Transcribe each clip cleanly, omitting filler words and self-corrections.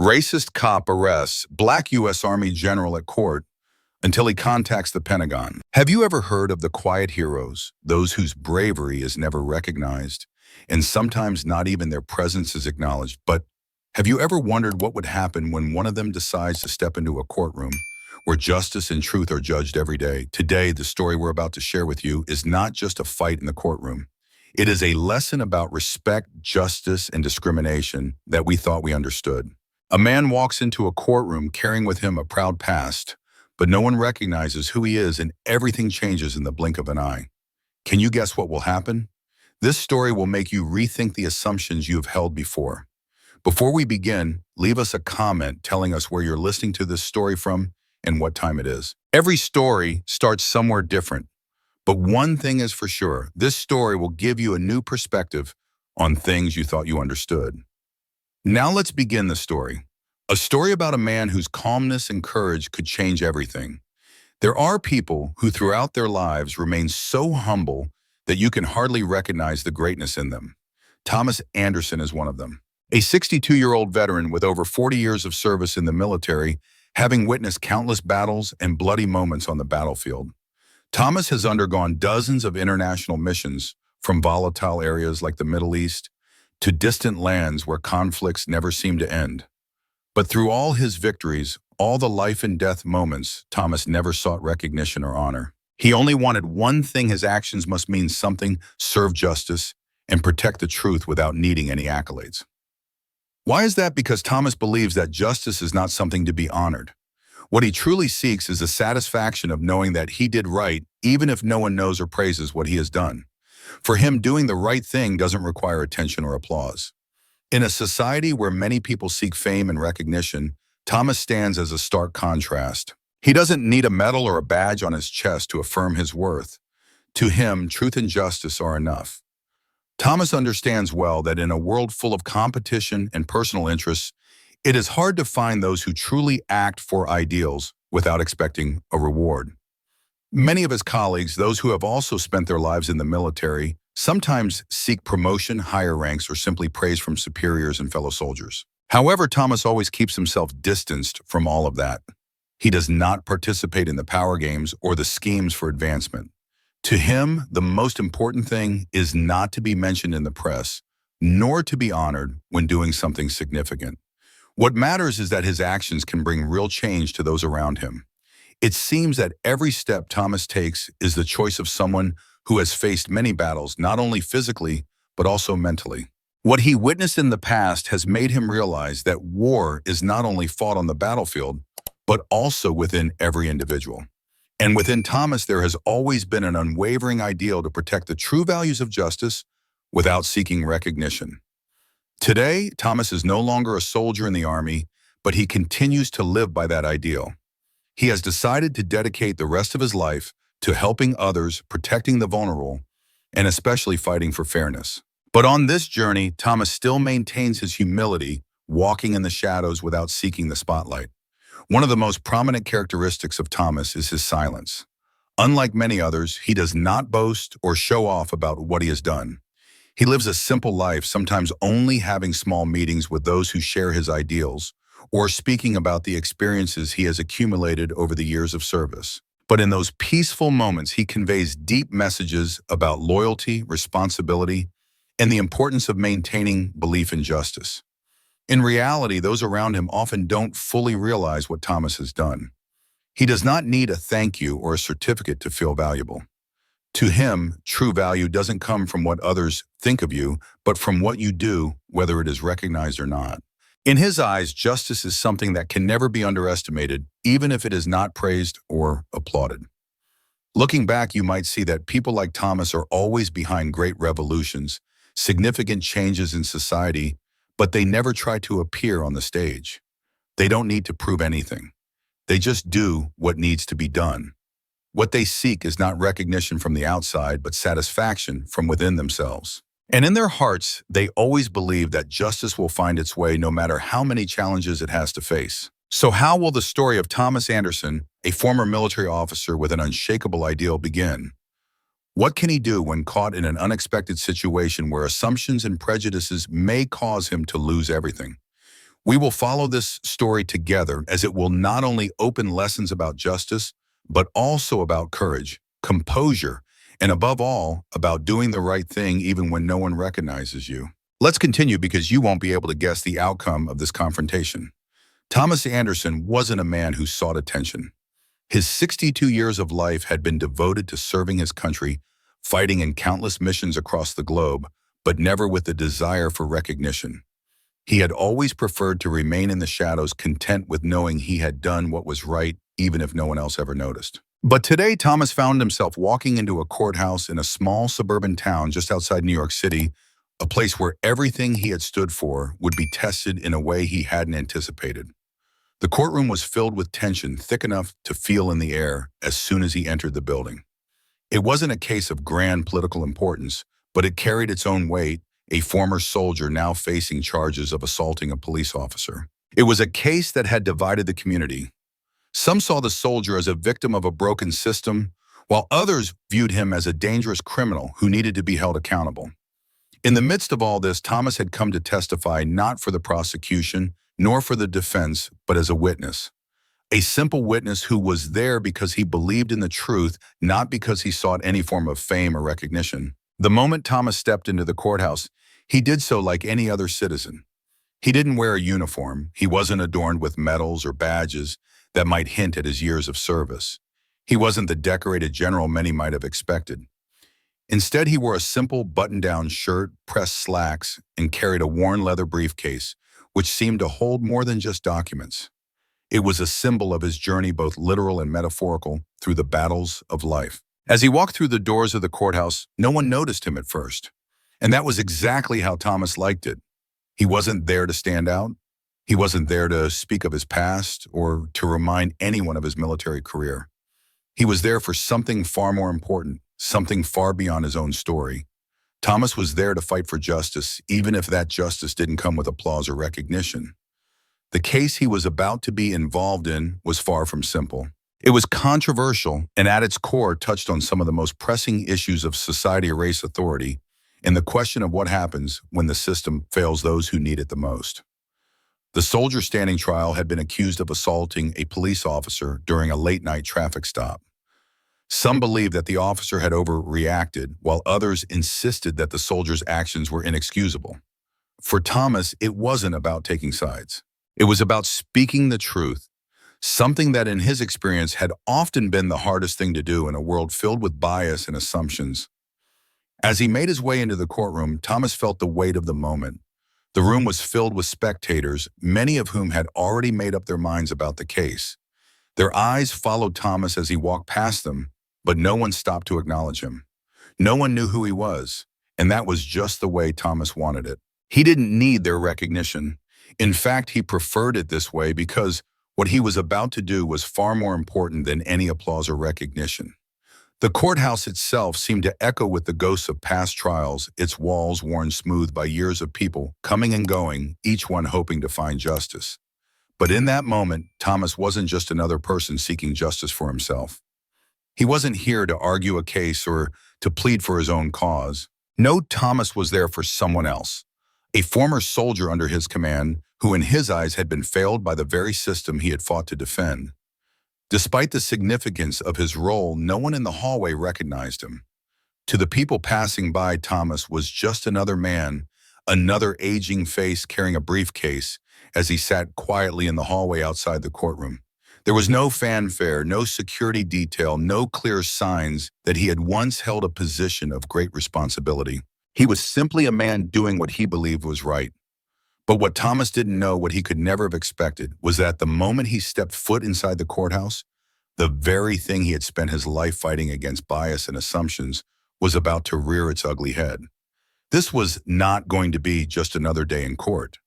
Racist cop arrests Black U.S. Army general at court until he contacts the Pentagon. Have you ever heard of the quiet heroes, those whose bravery is never recognized, and sometimes not even their presence is acknowledged? But have you ever wondered what would happen when one of them decides to step into a courtroom where justice and truth are judged every day? Today, the story we're about to share with you is not just a fight in the courtroom. It is a lesson about respect, justice, and discrimination that we thought we understood. A man walks into a courtroom carrying with him a proud past, but no one recognizes who he is, and everything changes in the blink of an eye. Can you guess what will happen? This story will make you rethink the assumptions you have held before. Before we begin, leave us a comment telling us where you're listening to this story from and what time it is. Every story starts somewhere different, but one thing is for sure: this story will give you a new perspective on things you thought you understood. Now let's begin the story. A story about a man whose calmness and courage could change everything. There are people who throughout their lives remain so humble that you can hardly recognize the greatness in them. Thomas Anderson is one of them. A 62-year-old veteran with over 40 years of service in the military, having witnessed countless battles and bloody moments on the battlefield. Thomas has undergone dozens of international missions, from volatile areas like the Middle East to distant lands where conflicts never seem to end. But through all his victories, all the life and death moments, Thomas never sought recognition or honor. He only wanted one thing: his actions must mean something, serve justice, and protect the truth without needing any accolades. Why is that? Because Thomas believes that justice is not something to be honored. What he truly seeks is the satisfaction of knowing that he did right, even if no one knows or praises what he has done. For him, doing the right thing doesn't require attention or applause. In a society where many people seek fame and recognition, Thomas stands as a stark contrast. He doesn't need a medal or a badge on his chest to affirm his worth. To him, truth and justice are enough. Thomas understands well that in a world full of competition and personal interests, it is hard to find those who truly act for ideals without expecting a reward. Many of his colleagues, those who have also spent their lives in the military, sometimes seek promotion, higher ranks, or simply praise from superiors and fellow soldiers. However, Thomas always keeps himself distanced from all of that. He does not participate in the power games or the schemes for advancement. To him, the most important thing is not to be mentioned in the press, nor to be honored when doing something significant. What matters is that his actions can bring real change to those around him. It seems that every step Thomas takes is the choice of someone who has faced many battles, not only physically, but also mentally. What he witnessed in the past has made him realize that war is not only fought on the battlefield, but also within every individual. And within Thomas, there has always been an unwavering ideal to protect the true values of justice without seeking recognition. Today, Thomas is no longer a soldier in the army, but he continues to live by that ideal. He has decided to dedicate the rest of his life to helping others, protecting the vulnerable, and especially fighting for fairness. But on this journey, Thomas still maintains his humility, walking in the shadows without seeking the spotlight. One of the most prominent characteristics of Thomas is his silence. Unlike many others, he does not boast or show off about what he has done. He lives a simple life, sometimes only having small meetings with those who share his ideals, or speaking about the experiences he has accumulated over the years of service. But in those peaceful moments, he conveys deep messages about loyalty, responsibility, and the importance of maintaining belief in justice. In reality, those around him often don't fully realize what Thomas has done. He does not need a thank you or a certificate to feel valuable. To him, true value doesn't come from what others think of you, but from what you do, whether it is recognized or not. In his eyes, justice is something that can never be underestimated, even if it is not praised or applauded. Looking back, you might see that people like Thomas are always behind great revolutions, significant changes in society, but they never try to appear on the stage. They don't need to prove anything. They just do what needs to be done. What they seek is not recognition from the outside, but satisfaction from within themselves. And in their hearts, they always believe that justice will find its way no matter how many challenges it has to face. So how will the story of Thomas Anderson, a former military officer with an unshakable ideal, begin? What can he do when caught in an unexpected situation where assumptions and prejudices may cause him to lose everything? We will follow this story together as it will not only open lessons about justice, but also about courage, composure, and above all, about doing the right thing even when no one recognizes you. Let's continue because you won't be able to guess the outcome of this confrontation. Thomas Anderson wasn't a man who sought attention. His 62 years of life had been devoted to serving his country, fighting in countless missions across the globe, but never with a desire for recognition. He had always preferred to remain in the shadows, content with knowing he had done what was right, even if no one else ever noticed. But today, Thomas found himself walking into a courthouse in a small suburban town just outside New York City, a place where everything he had stood for would be tested in a way he hadn't anticipated. The courtroom was filled with tension thick enough to feel in the air as soon as he entered the building. It wasn't a case of grand political importance, but it carried its own weight, a former soldier now facing charges of assaulting a police officer. It was a case that had divided the community. Some saw the soldier as a victim of a broken system, while others viewed him as a dangerous criminal who needed to be held accountable. In the midst of all this, Thomas had come to testify not for the prosecution, nor for the defense, but as a witness. A simple witness who was there because he believed in the truth, not because he sought any form of fame or recognition. The moment Thomas stepped into the courthouse, he did so like any other citizen. He didn't wear a uniform. He wasn't adorned with medals or badges that might hint at his years of service. He wasn't the decorated general many might have expected. Instead, he wore a simple button-down shirt, pressed slacks, and carried a worn leather briefcase, which seemed to hold more than just documents. It was a symbol of his journey, both literal and metaphorical, through the battles of life. As he walked through the doors of the courthouse, no one noticed him at first. And that was exactly how Thomas liked it. He wasn't there to stand out. He wasn't there to speak of his past or to remind anyone of his military career. He was there for something far more important, something far beyond his own story. Thomas was there to fight for justice, even if that justice didn't come with applause or recognition. The case he was about to be involved in was far from simple. It was controversial and at its core touched on some of the most pressing issues of society or race authority, and the question of what happens when the system fails those who need it the most. The soldier standing trial had been accused of assaulting a police officer during a late-night traffic stop. Some believed that the officer had overreacted, while others insisted that the soldier's actions were inexcusable. For Thomas, it wasn't about taking sides. It was about speaking the truth, something that in his experience had often been the hardest thing to do in a world filled with bias and assumptions. As he made his way into the courtroom, Thomas felt the weight of the moment. The room was filled with spectators, many of whom had already made up their minds about the case. Their eyes followed Thomas as he walked past them, but no one stopped to acknowledge him. No one knew who he was, and that was just the way Thomas wanted it. He didn't need their recognition. In fact, he preferred it this way because what he was about to do was far more important than any applause or recognition. The courthouse itself seemed to echo with the ghosts of past trials, its walls worn smooth by years of people coming and going, each one hoping to find justice. But in that moment, Thomas wasn't just another person seeking justice for himself. He wasn't here to argue a case or to plead for his own cause. No, Thomas was there for someone else, a former soldier under his command who in his eyes had been failed by the very system he had fought to defend. Despite the significance of his role, no one in the hallway recognized him. To the people passing by, Thomas was just another man, another aging face carrying a briefcase as he sat quietly in the hallway outside the courtroom. There was no fanfare, no security detail, no clear signs that he had once held a position of great responsibility. He was simply a man doing what he believed was right. But what Thomas didn't know, what he could never have expected, was that the moment he stepped foot inside the courthouse, the very thing he had spent his life fighting against bias and assumptions was about to rear its ugly head. This was not going to be just another day in court.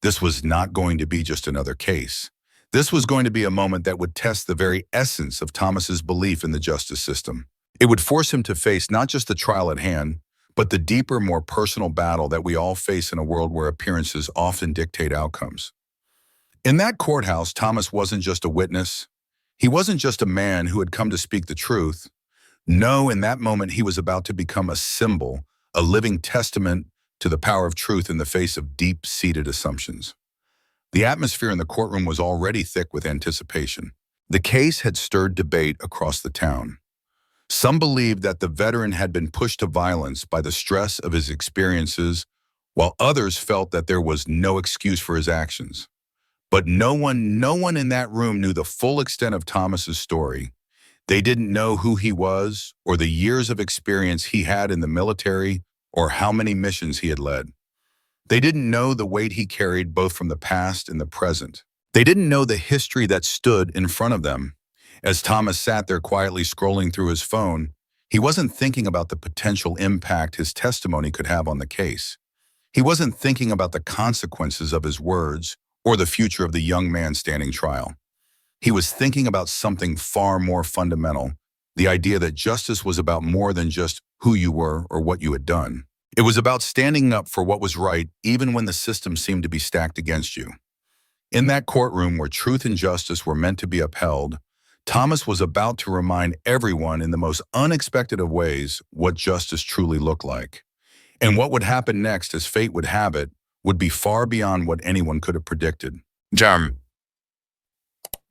This was not going to be just another case. This was going to be a moment that would test the very essence of Thomas's belief in the justice system. It would force him to face not just the trial at hand, but the deeper, more personal battle that we all face in a world where appearances often dictate outcomes. In that courthouse, Thomas wasn't just a witness. He wasn't just a man who had come to speak the truth. No, in that moment, he was about to become a symbol, a living testament to the power of truth in the face of deep-seated assumptions. The atmosphere in the courtroom was already thick with anticipation. The case had stirred debate across the town. Some believed that the veteran had been pushed to violence by the stress of his experiences, while others felt that there was no excuse for his actions. But no one in that room knew the full extent of Thomas's story. They didn't know who he was, or the years of experience he had in the military, or how many missions he had led. They didn't know the weight he carried both from the past and the present. They didn't know the history that stood in front of them. As Thomas sat there quietly scrolling through his phone, he wasn't thinking about the potential impact his testimony could have on the case. He wasn't thinking about the consequences of his words or the future of the young man standing trial. He was thinking about something far more fundamental, the idea that justice was about more than just who you were or what you had done. It was about standing up for what was right even when the system seemed to be stacked against you. In that courtroom where truth and justice were meant to be upheld, Thomas was about to remind everyone in the most unexpected of ways what justice truly looked like. And what would happen next, as fate would have it, would be far beyond what anyone could have predicted. Jam.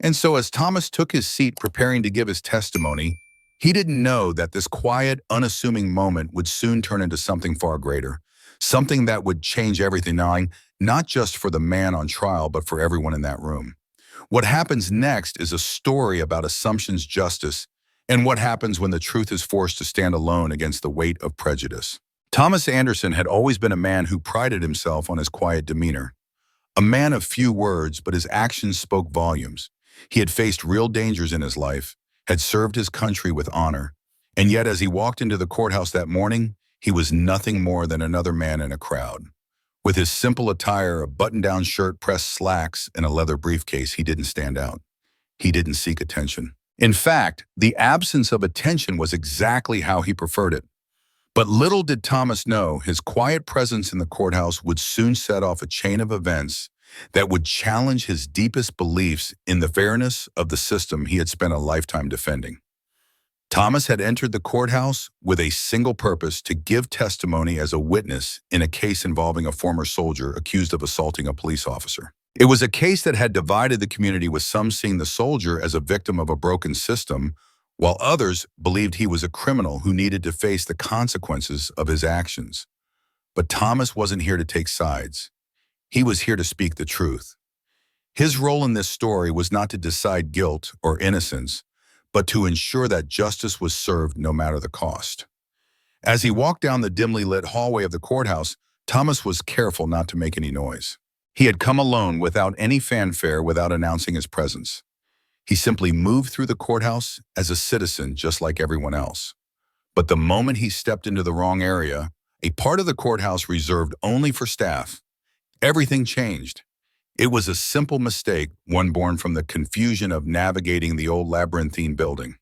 And so as Thomas took his seat preparing to give his testimony, he didn't know that this quiet, unassuming moment would soon turn into something far greater, something that would change everything, not just for the man on trial, but for everyone in that room. What happens next is a story about assumptions, justice, and what happens when the truth is forced to stand alone against the weight of prejudice. Thomas Anderson had always been a man who prided himself on his quiet demeanor. A man of few words, but his actions spoke volumes. He had faced real dangers in his life, had served his country with honor, and yet as he walked into the courthouse that morning, he was nothing more than another man in a crowd. With his simple attire, a button-down shirt, pressed slacks, and a leather briefcase, he didn't stand out. He didn't seek attention. In fact, the absence of attention was exactly how he preferred it. But little did Thomas know, his quiet presence in the courthouse would soon set off a chain of events that would challenge his deepest beliefs in the fairness of the system he had spent a lifetime defending. Thomas had entered the courthouse with a single purpose: to give testimony as a witness in a case involving a former soldier accused of assaulting a police officer. It was a case that had divided the community, with some seeing the soldier as a victim of a broken system, while others believed he was a criminal who needed to face the consequences of his actions. But Thomas wasn't here to take sides. He was here to speak the truth. His role in this story was not to decide guilt or innocence, but to ensure that justice was served no matter the cost. As he walked down the dimly lit hallway of the courthouse, Thomas was careful not to make any noise. He had come alone, without any fanfare, without announcing his presence. He simply moved through the courthouse as a citizen, just like everyone else. But the moment he stepped into the wrong area, a part of the courthouse reserved only for staff, everything changed. It was a simple mistake, one born from the confusion of navigating the old labyrinthine building.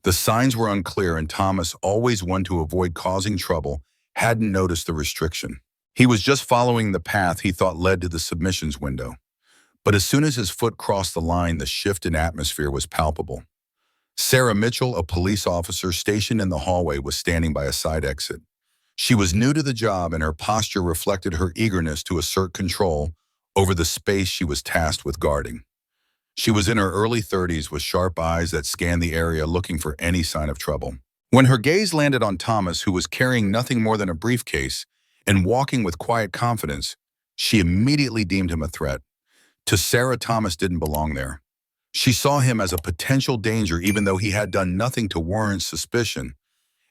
The signs were unclear, and Thomas, always one to avoid causing trouble, hadn't noticed the restriction. He was just following the path he thought led to the submissions window. But as soon as his foot crossed the line, the shift in atmosphere was palpable. Sarah Mitchell, a police officer stationed in the hallway, was standing by a side exit. She was new to the job, and her posture reflected her eagerness to assert control over the space she was tasked with guarding. She was in her early 30s, with sharp eyes that scanned the area looking for any sign of trouble. When her gaze landed on Thomas, who was carrying nothing more than a briefcase and walking with quiet confidence, she immediately deemed him a threat. To Sarah, Thomas didn't belong there. She saw him as a potential danger, even though he had done nothing to warrant suspicion.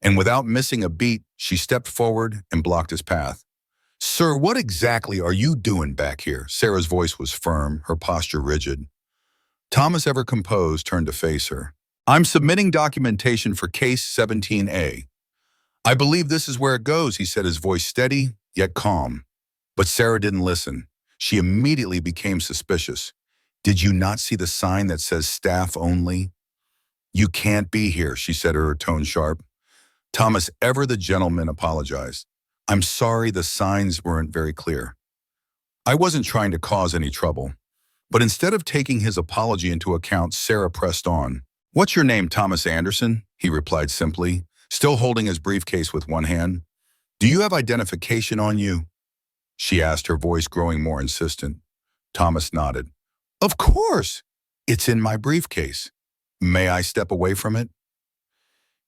And without missing a beat, she stepped forward and blocked his path. "Sir, what exactly are you doing back here?" Sarah's voice was firm, her posture rigid. Thomas, ever composed, turned to face her. "I'm submitting documentation for case 17A. "I believe this is where it goes," he said, his voice steady, yet calm. But Sarah didn't listen. She immediately became suspicious. "Did you not see the sign that says staff only?" "You can't be here," she said, her tone sharp. Thomas, ever the gentleman, apologized. "I'm sorry, the signs weren't very clear. I wasn't trying to cause any trouble." But instead of taking his apology into account, Sarah pressed on. "What's your name, Thomas Anderson?" he replied simply, still holding his briefcase with one hand. "Do you have identification on you?" she asked, her voice growing more insistent. Thomas nodded. Of course. It's in my briefcase. May I step away from it?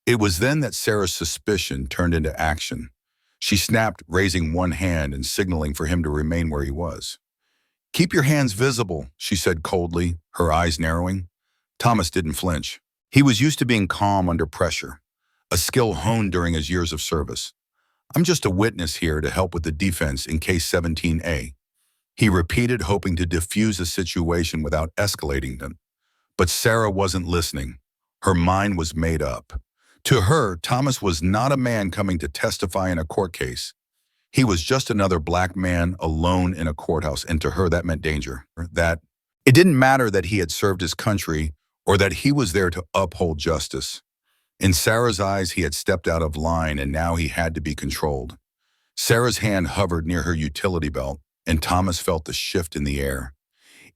It was then that Sarah's suspicion turned into action. She snapped, raising one hand and signaling for him to remain where he was. Keep your hands visible, she said coldly, her eyes narrowing. Thomas didn't flinch. He was used to being calm under pressure, a skill honed during his years of service. I'm just a witness here to help with the defense in case 17A. He repeated, hoping to diffuse the situation without escalating them. But Sarah wasn't listening. Her mind was made up. To her, Thomas was not a man coming to testify in a court case. He was just another black man alone in a courthouse, and to her that meant danger. That it didn't matter that he had served his country or that he was there to uphold justice. In Sarah's eyes, he had stepped out of line and now he had to be controlled. Sarah's hand hovered near her utility belt, and Thomas felt the shift in the air.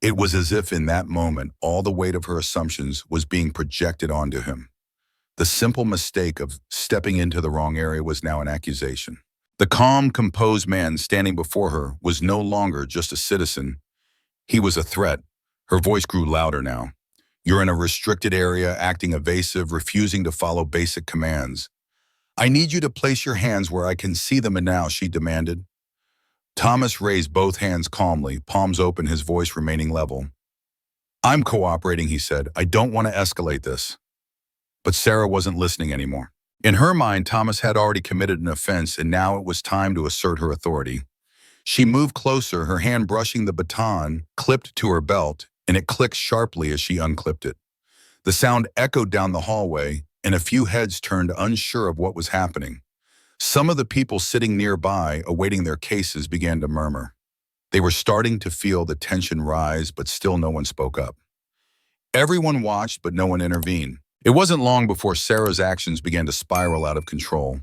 It was as if in that moment, all the weight of her assumptions was being projected onto him. The simple mistake of stepping into the wrong area was now an accusation. The calm, composed man standing before her was no longer just a citizen. He was a threat. Her voice grew louder now. You're in a restricted area, acting evasive, refusing to follow basic commands. I need you to place your hands where I can see them now, she demanded. Thomas raised both hands calmly, palms open, his voice remaining level. I'm cooperating, he said. I don't want to escalate this. But Sarah wasn't listening anymore. In her mind, Thomas had already committed an offense, and now it was time to assert her authority. She moved closer, her hand brushing the baton clipped to her belt, and it clicked sharply as she unclipped it. The sound echoed down the hallway, and a few heads turned, unsure of what was happening. Some of the people sitting nearby, awaiting their cases, began to murmur. They were starting to feel the tension rise, but still no one spoke up. Everyone watched, but no one intervened. It wasn't long before Sarah's actions began to spiral out of control.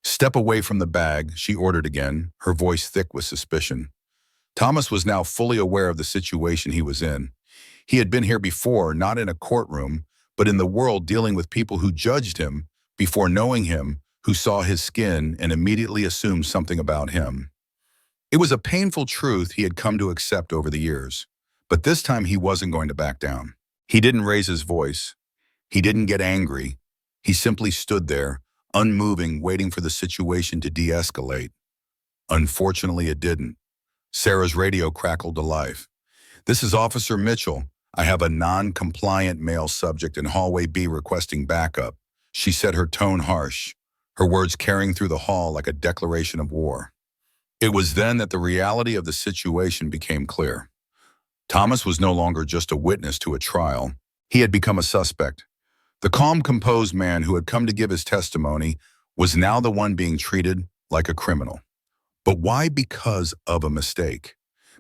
Step away from the bag, she ordered again, her voice thick with suspicion. Thomas was now fully aware of the situation he was in. He had been here before, not in a courtroom, but in the world, dealing with people who judged him before knowing him, who saw his skin and immediately assumed something about him. It was a painful truth he had come to accept over the years, but this time he wasn't going to back down. He didn't raise his voice. He didn't get angry. He simply stood there, unmoving, waiting for the situation to de-escalate. Unfortunately, it didn't. Sarah's radio crackled to life. This is Officer Mitchell. I have a non-compliant male subject in hallway B requesting backup. She said, her tone harsh, her words carrying through the hall like a declaration of war. It was then that the reality of the situation became clear. Thomas was no longer just a witness to a trial. He had become a suspect. The calm, composed man who had come to give his testimony was now the one being treated like a criminal. But why? Because of a mistake.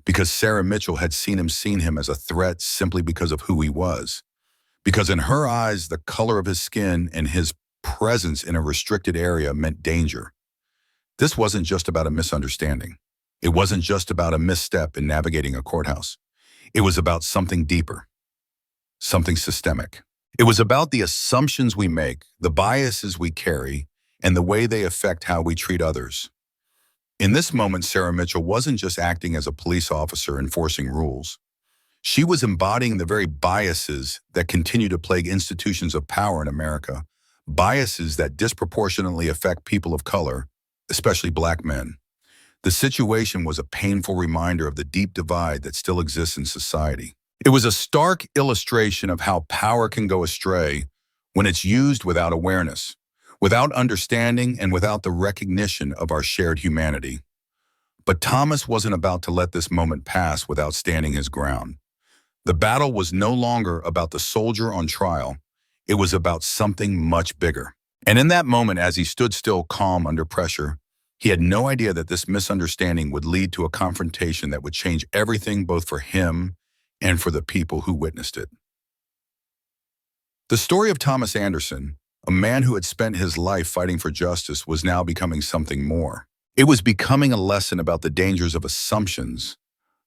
Because Sarah Mitchell had seen him as a threat simply because of who he was. Because in her eyes, the color of his skin and his presence in a restricted area meant danger. This wasn't just about a misunderstanding. It wasn't just about a misstep in navigating a courthouse. It was about something deeper, something systemic. It was about the assumptions we make, the biases we carry, and the way they affect how we treat others. In this moment, Sarah Mitchell wasn't just acting as a police officer enforcing rules. She was embodying the very biases that continue to plague institutions of power in America, biases that disproportionately affect people of color, especially black men. The situation was a painful reminder of the deep divide that still exists in society. It was a stark illustration of how power can go astray when it's used without awareness, without understanding, and without the recognition of our shared humanity. But Thomas wasn't about to let this moment pass without standing his ground. The battle was no longer about the soldier on trial. It was about something much bigger. And in that moment, as he stood still, calm under pressure, he had no idea that this misunderstanding would lead to a confrontation that would change everything, both for him and for the people who witnessed it. The story of Thomas Anderson, a man who had spent his life fighting for justice, was now becoming something more. It was becoming a lesson about the dangers of assumptions,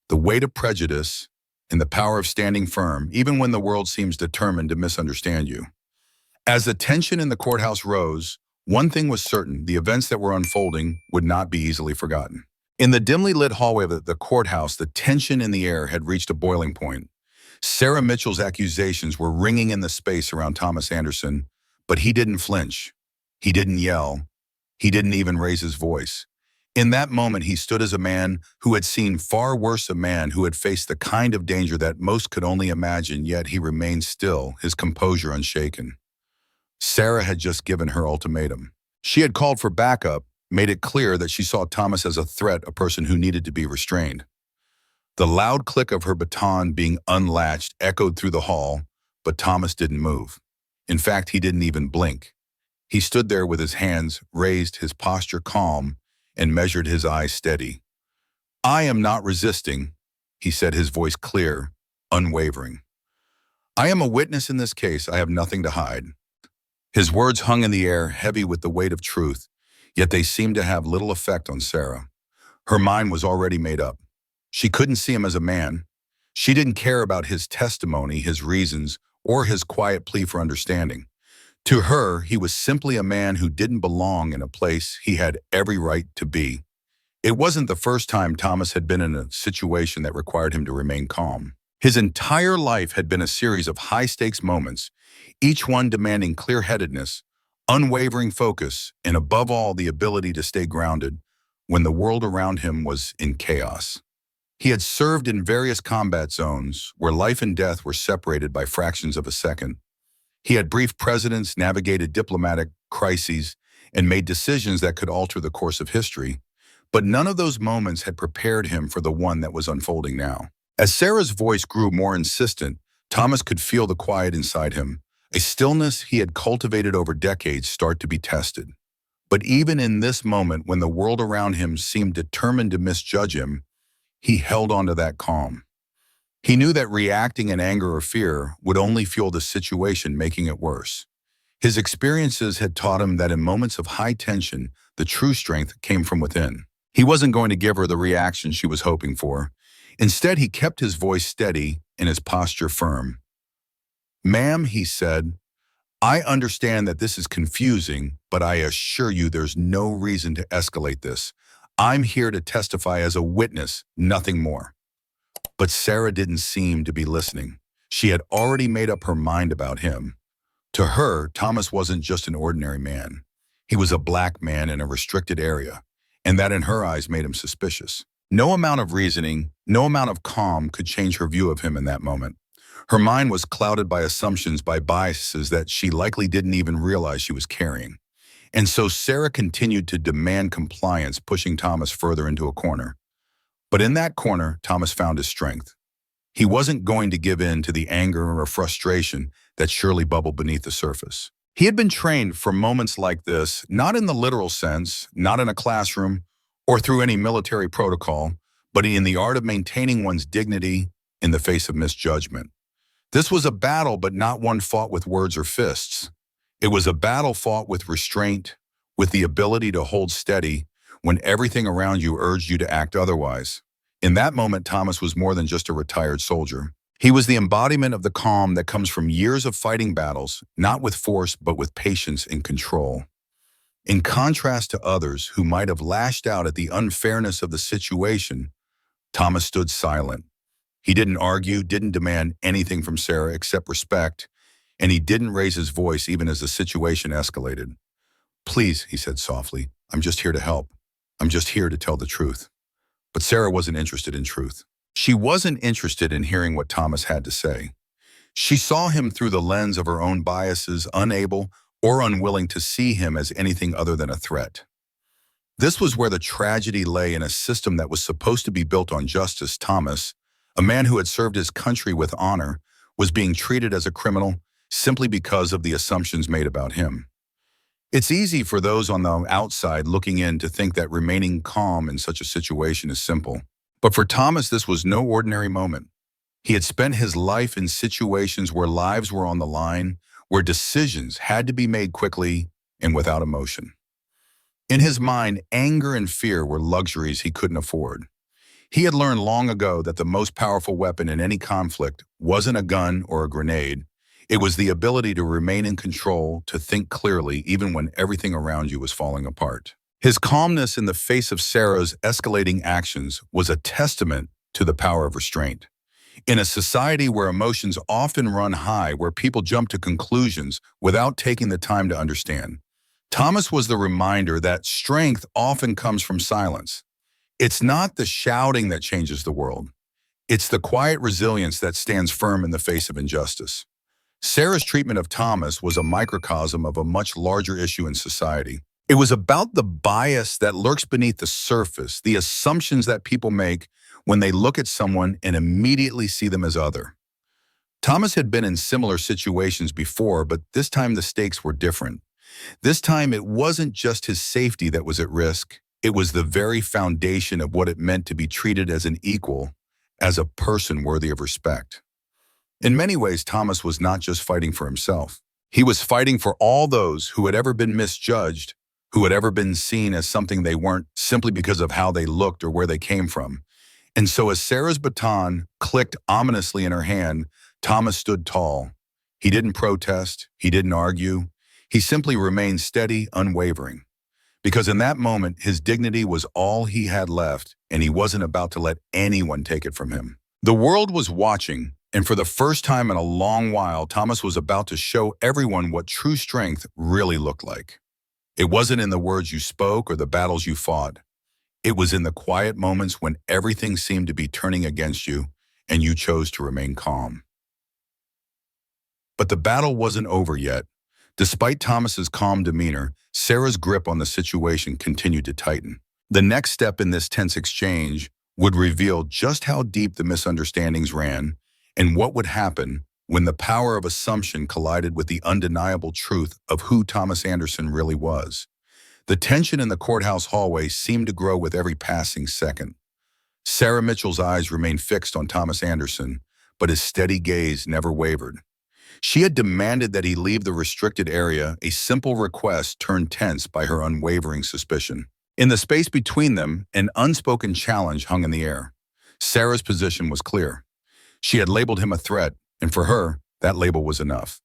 the weight of prejudice, and the power of standing firm, even when the world seems determined to misunderstand you. As the tension in the courthouse rose, one thing was certain: the events that were unfolding would not be easily forgotten. In the dimly lit hallway of the courthouse, the tension in the air had reached a boiling point. Sarah Mitchell's accusations were ringing in the space around Thomas Anderson, but he didn't flinch. He didn't yell. He didn't even raise his voice. In that moment, he stood as a man who had seen far worse, a man who had faced the kind of danger that most could only imagine, yet he remained still, his composure unshaken. Sarah had just given her ultimatum. She had called for backup, made it clear that she saw Thomas as a threat, a person who needed to be restrained. The loud click of her baton being unlatched echoed through the hall, but Thomas didn't move. In fact, he didn't even blink. He stood there with his hands raised, his posture calm, and measured his eyes steady. "I am not resisting," he said, his voice clear, unwavering. "I am a witness in this case. I have nothing to hide." His words hung in the air, heavy with the weight of truth, yet they seemed to have little effect on Sarah. Her mind was already made up. She couldn't see him as a man. She didn't care about his testimony, his reasons, or his quiet plea for understanding. To her, he was simply a man who didn't belong in a place he had every right to be. It wasn't the first time Thomas had been in a situation that required him to remain calm. His entire life had been a series of high-stakes moments, each one demanding clear-headedness, unwavering focus, and above all, the ability to stay grounded when the world around him was in chaos. He had served in various combat zones where life and death were separated by fractions of a second. He had briefed presidents, navigated diplomatic crises, and made decisions that could alter the course of history. But none of those moments had prepared him for the one that was unfolding now. As Sarah's voice grew more insistent, Thomas could feel the quiet inside him, a stillness he had cultivated over decades start to be tested. But even in this moment, when the world around him seemed determined to misjudge him, he held on to that calm. He knew that reacting in anger or fear would only fuel the situation, making it worse. His experiences had taught him that in moments of high tension, the true strength came from within. He wasn't going to give her the reaction she was hoping for. Instead, he kept his voice steady and his posture firm. "Ma'am," he said, "I understand that this is confusing, but I assure you there's no reason to escalate this. I'm here to testify as a witness, nothing more." But Sarah didn't seem to be listening. She had already made up her mind about him. To her, Thomas wasn't just an ordinary man. He was a black man in a restricted area, and that in her eyes made him suspicious. No amount of reasoning, no amount of calm could change her view of him in that moment. Her mind was clouded by assumptions, by biases that she likely didn't even realize she was carrying. And so Sarah continued to demand compliance, pushing Thomas further into a corner. But in that corner, Thomas found his strength. He wasn't going to give in to the anger or frustration that surely bubbled beneath the surface. He had been trained for moments like this, not in the literal sense, not in a classroom, or through any military protocol, but in the art of maintaining one's dignity in the face of misjudgment. This was a battle, but not one fought with words or fists. It was a battle fought with restraint, with the ability to hold steady when everything around you urged you to act otherwise. In that moment, Thomas was more than just a retired soldier. He was the embodiment of the calm that comes from years of fighting battles, not with force, but with patience and control. In contrast to others who might have lashed out at the unfairness of the situation, Thomas stood silent. He didn't argue, didn't demand anything from Sarah except respect, and he didn't raise his voice even as the situation escalated. "Please," he said softly, "I'm just here to help. I'm just here to tell the truth." But Sarah wasn't interested in truth. She wasn't interested in hearing what Thomas had to say. She saw him through the lens of her own biases, unable or unwilling to see him as anything other than a threat. This was where the tragedy lay. In a system that was supposed to be built on justice, Thomas, a man who had served his country with honor, was being treated as a criminal simply because of the assumptions made about him. It's easy for those on the outside looking in to think that remaining calm in such a situation is simple. But for Thomas, this was no ordinary moment. He had spent his life in situations where lives were on the line, where decisions had to be made quickly and without emotion. In his mind, anger and fear were luxuries he couldn't afford. He had learned long ago that the most powerful weapon in any conflict wasn't a gun or a grenade. It was the ability to remain in control, to think clearly even when everything around you was falling apart. His calmness in the face of Sarah's escalating actions was a testament to the power of restraint. In a society where emotions often run high, where people jump to conclusions without taking the time to understand, Thomas was the reminder that strength often comes from silence. It's not the shouting that changes the world. It's the quiet resilience that stands firm in the face of injustice. Sarah's treatment of Thomas was a microcosm of a much larger issue in society. It was about the bias that lurks beneath the surface, the assumptions that people make when they look at someone and immediately see them as other. Thomas had been in similar situations before, but this time the stakes were different. This time it wasn't just his safety that was at risk. It was the very foundation of what it meant to be treated as an equal, as a person worthy of respect. In many ways, Thomas was not just fighting for himself. He was fighting for all those who had ever been misjudged, who had ever been seen as something they weren't simply because of how they looked or where they came from. And so as Sarah's baton clicked ominously in her hand, Thomas stood tall. He didn't protest. He didn't argue. He simply remained steady, unwavering. Because in that moment, his dignity was all he had left, and he wasn't about to let anyone take it from him. The world was watching, and for the first time in a long while, Thomas was about to show everyone what true strength really looked like. It wasn't in the words you spoke or the battles you fought. It was in the quiet moments when everything seemed to be turning against you, and you chose to remain calm. But the battle wasn't over yet. Despite Thomas's calm demeanor, Sarah's grip on the situation continued to tighten. The next step in this tense exchange would reveal just how deep the misunderstandings ran and what would happen when the power of assumption collided with the undeniable truth of who Thomas Anderson really was. The tension in the courthouse hallway seemed to grow with every passing second. Sarah Mitchell's eyes remained fixed on Thomas Anderson, but his steady gaze never wavered. She had demanded that he leave the restricted area, a simple request turned tense by her unwavering suspicion. In the space between them, an unspoken challenge hung in the air. Sarah's position was clear. She had labeled him a threat, and for her, that label was enough.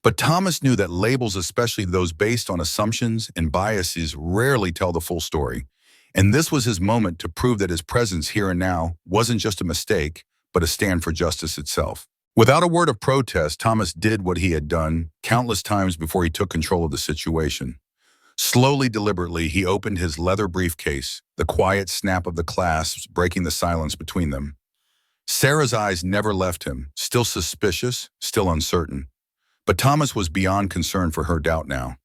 But Thomas knew that labels, especially those based on assumptions and biases, rarely tell the full story. And this was his moment to prove that his presence here and now wasn't just a mistake, but a stand for justice itself. Without a word of protest, Thomas did what he had done countless times before he took control of the situation. Slowly, deliberately, he opened his leather briefcase, the quiet snap of the clasps breaking the silence between them. Sarah's eyes never left him, still suspicious, still uncertain. But Thomas was beyond concern for her doubt now.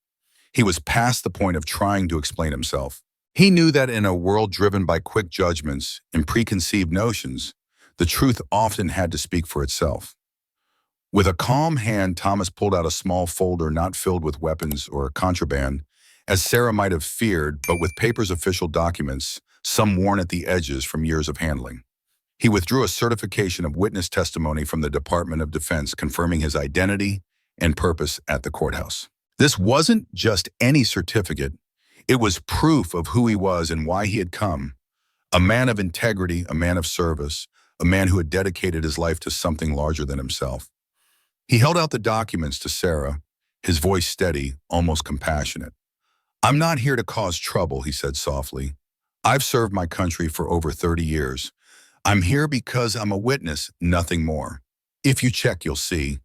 He was past the point of trying to explain himself. He knew that in a world driven by quick judgments and preconceived notions, the truth often had to speak for itself. With a calm hand, Thomas pulled out a small folder not filled with weapons or contraband, as Sarah might have feared, but with papers, official documents, some worn at the edges from years of handling. He withdrew a certification of witness testimony from the Department of Defense confirming his identity and purpose at the courthouse. This wasn't just any certificate. It was proof of who he was and why he had come. A man of integrity, a man of service, a man who had dedicated his life to something larger than himself. He held out the documents to Sarah, his voice steady, almost compassionate. "I'm not here to cause trouble," he said softly. "I've served my country for over 30 years. I'm here because I'm a witness, nothing more. If you check, you'll see."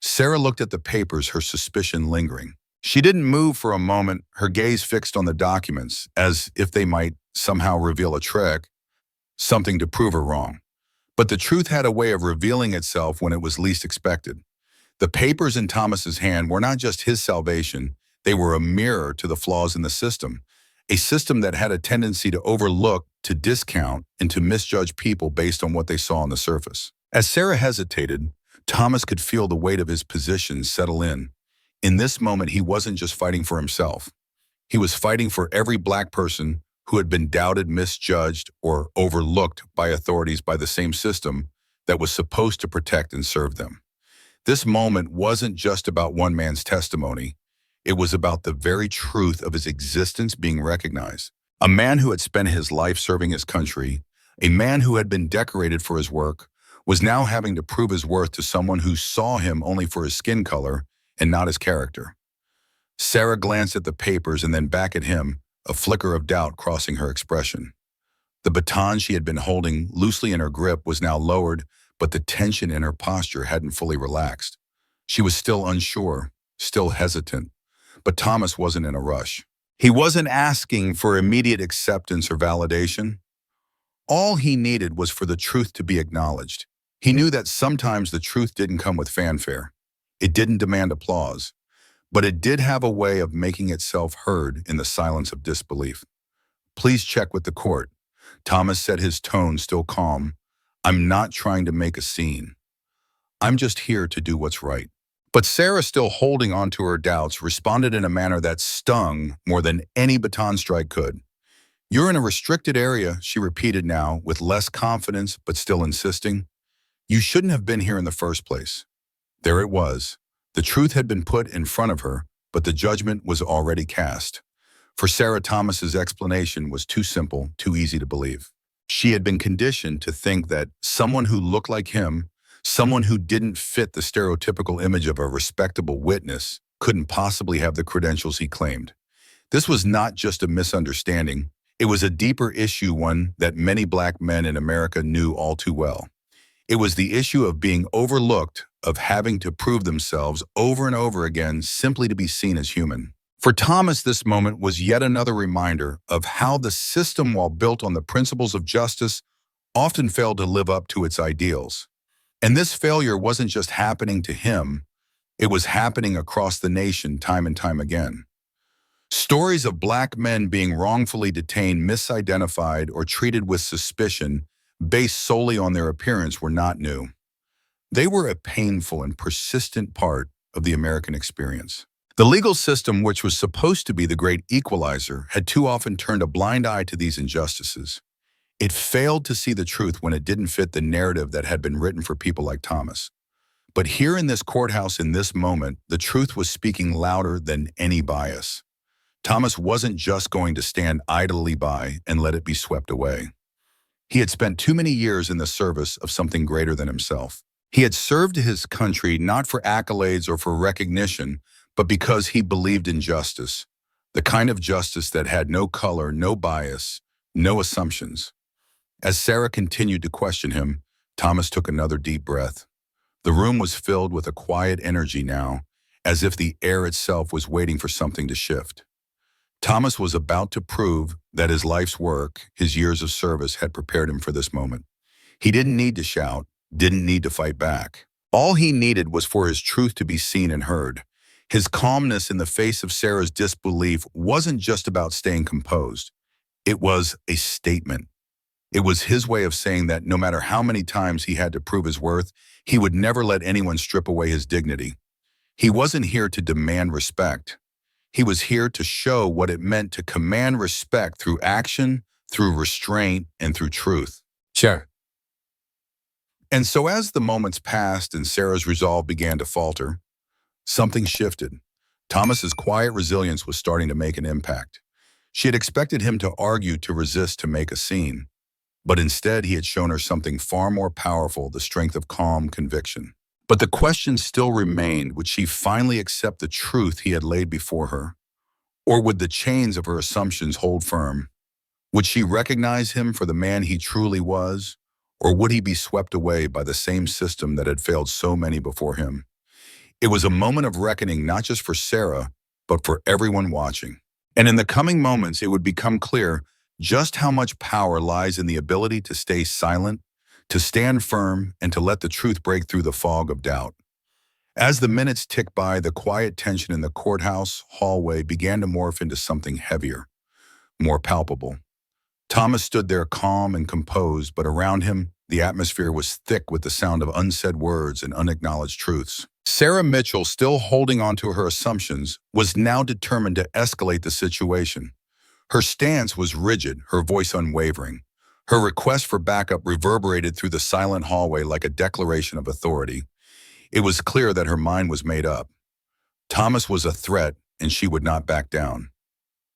Sarah looked at the papers, her suspicion lingering. She didn't move for a moment, her gaze fixed on the documents, as if they might somehow reveal a trick, something to prove her wrong. But the truth had a way of revealing itself when it was least expected. The papers in Thomas's hand were not just his salvation, they were a mirror to the flaws in the system, a system that had a tendency to overlook, to discount, and to misjudge people based on what they saw on the surface. As Sarah hesitated, Thomas could feel the weight of his position settle in. In this moment, he wasn't just fighting for himself. He was fighting for every Black person who had been doubted, misjudged, or overlooked by authorities by the same system that was supposed to protect and serve them. This moment wasn't just about one man's testimony. It was about the very truth of his existence being recognized. A man who had spent his life serving his country, a man who had been decorated for his work, was now having to prove his worth to someone who saw him only for his skin color and not his character. Sarah glanced at the papers and then back at him, a flicker of doubt crossing her expression. The baton she had been holding loosely in her grip was now lowered, but the tension in her posture hadn't fully relaxed. She was still unsure, still hesitant, but Thomas wasn't in a rush. He wasn't asking for immediate acceptance or validation. All he needed was for the truth to be acknowledged. He knew that sometimes the truth didn't come with fanfare. It didn't demand applause, but it did have a way of making itself heard in the silence of disbelief. "Please check with the court." Thomas said, his tone still calm. "I'm not trying to make a scene. I'm just here to do what's right." But Sarah, still holding on to her doubts, responded in a manner that stung more than any baton strike could. "You're in a restricted area," she repeated now, with less confidence but still insisting. "You shouldn't have been here in the first place." There it was. The truth had been put in front of her, but the judgment was already cast. For Sarah, Thomas's explanation was too simple, too easy to believe. She had been conditioned to think that someone who looked like him, someone who didn't fit the stereotypical image of a respectable witness, couldn't possibly have the credentials he claimed. This was not just a misunderstanding. It was a deeper issue, one that many black men in America knew all too well. It was the issue of being overlooked, of having to prove themselves over and over again simply to be seen as human. For Thomas, this moment was yet another reminder of how the system, while built on the principles of justice, often failed to live up to its ideals. And this failure wasn't just happening to him, it was happening across the nation time and time again. Stories of black men being wrongfully detained, misidentified, or treated with suspicion based solely on their appearance were not new. They were a painful and persistent part of the American experience. The legal system, which was supposed to be the great equalizer, had too often turned a blind eye to these injustices. It failed to see the truth when it didn't fit the narrative that had been written for people like Thomas. But here in this courthouse, in this moment, the truth was speaking louder than any bias. Thomas wasn't just going to stand idly by and let it be swept away. He had spent too many years in the service of something greater than himself. He had served his country not for accolades or for recognition, but because he believed in justice, the kind of justice that had no color, no bias, no assumptions. As Sarah continued to question him, Thomas took another deep breath. The room was filled with a quiet energy now, as if the air itself was waiting for something to shift. Thomas was about to prove that his life's work, his years of service, had prepared him for this moment. He didn't need to shout, didn't need to fight back. All he needed was for his truth to be seen and heard. His calmness in the face of Sarah's disbelief wasn't just about staying composed. It was a statement. It was his way of saying that no matter how many times he had to prove his worth, he would never let anyone strip away his dignity. He wasn't here to demand respect. He was here to show what it meant to command respect through action, through restraint, and through truth. Sure. And so as the moments passed and Sarah's resolve began to falter, something shifted. Thomas's quiet resilience was starting to make an impact. She had expected him to argue, to resist, to make a scene. But instead, he had shown her something far more powerful, the strength of calm conviction. But the question still remained, would she finally accept the truth he had laid before her? Or would the chains of her assumptions hold firm? Would she recognize him for the man he truly was? Or would he be swept away by the same system that had failed so many before him? It was a moment of reckoning, not just for Sarah, but for everyone watching. And in the coming moments, it would become clear just how much power lies in the ability to stay silent, to stand firm, and to let the truth break through the fog of doubt. As the minutes ticked by, the quiet tension in the courthouse hallway began to morph into something heavier, more palpable. Thomas stood there calm and composed, but around him, the atmosphere was thick with the sound of unsaid words and unacknowledged truths. Sarah Mitchell, still holding on to her assumptions, was now determined to escalate the situation. Her stance was rigid, her voice unwavering. Her request for backup reverberated through the silent hallway like a declaration of authority. It was clear that her mind was made up. Thomas was a threat, and she would not back down.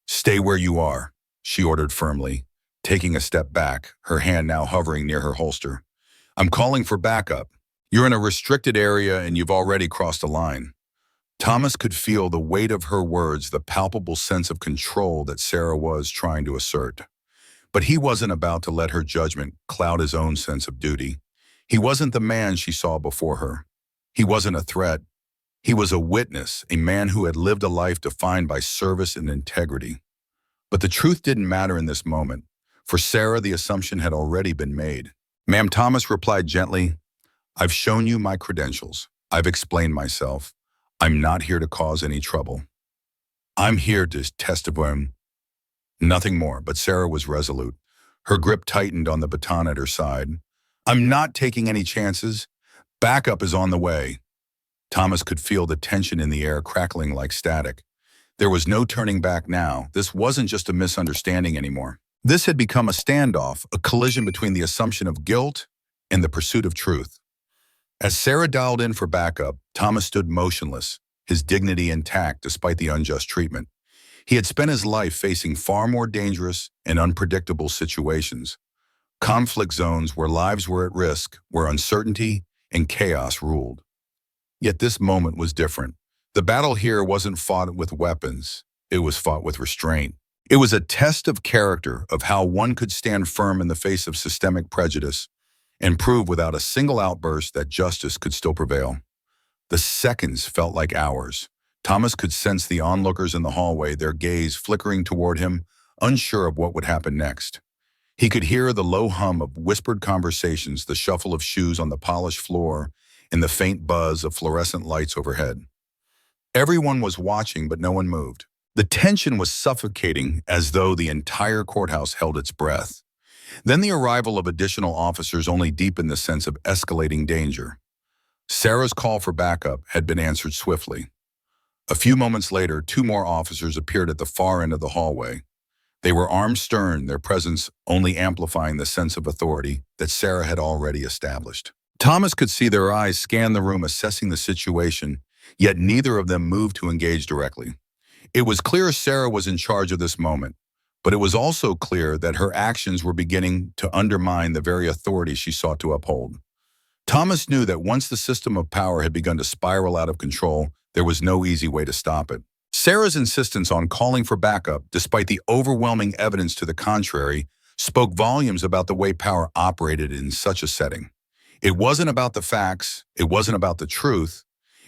"Stay where you are," she ordered firmly, taking a step back, her hand now hovering near her holster. "I'm calling for backup. You're in a restricted area and you've already crossed a line." Thomas could feel the weight of her words, the palpable sense of control that Sarah was trying to assert. But he wasn't about to let her judgment cloud his own sense of duty. He wasn't the man she saw before her. He wasn't a threat. He was a witness, a man who had lived a life defined by service and integrity. But the truth didn't matter in this moment. For Sarah, the assumption had already been made. Ma'am, Thomas replied gently, "I've shown you my credentials. I've explained myself. I'm not here to cause any trouble. I'm here to testify." Nothing more, but Sarah was resolute. Her grip tightened on the baton at her side. "I'm not taking any chances. Backup is on the way." Thomas could feel the tension in the air crackling like static. There was no turning back now. This wasn't just a misunderstanding anymore. This had become a standoff, a collision between the assumption of guilt and the pursuit of truth. As Sarah dialed in for backup, Thomas stood motionless, his dignity intact despite the unjust treatment. He had spent his life facing far more dangerous and unpredictable situations, conflict zones where lives were at risk, where uncertainty and chaos ruled. Yet this moment was different. The battle here wasn't fought with weapons, it was fought with restraint. It was a test of character, of how one could stand firm in the face of systemic prejudice and prove without a single outburst that justice could still prevail. The seconds felt like hours. Thomas could sense the onlookers in the hallway, their gaze flickering toward him, unsure of what would happen next. He could hear the low hum of whispered conversations, the shuffle of shoes on the polished floor, and the faint buzz of fluorescent lights overhead. Everyone was watching, but no one moved. The tension was suffocating, as though the entire courthouse held its breath. Then the arrival of additional officers only deepened the sense of escalating danger. Sarah's call for backup had been answered swiftly. A few moments later, 2 more officers appeared at the far end of the hallway. They were armed stern, their presence only amplifying the sense of authority that Sarah had already established. Thomas could see their eyes scan the room, assessing the situation, yet neither of them moved to engage directly. It was clear Sarah was in charge of this moment, but it was also clear that her actions were beginning to undermine the very authority she sought to uphold. Thomas knew that once the system of power had begun to spiral out of control, there was no easy way to stop it. Sarah's insistence on calling for backup, despite the overwhelming evidence to the contrary, spoke volumes about the way power operated in such a setting. It wasn't about the facts, it wasn't about the truth,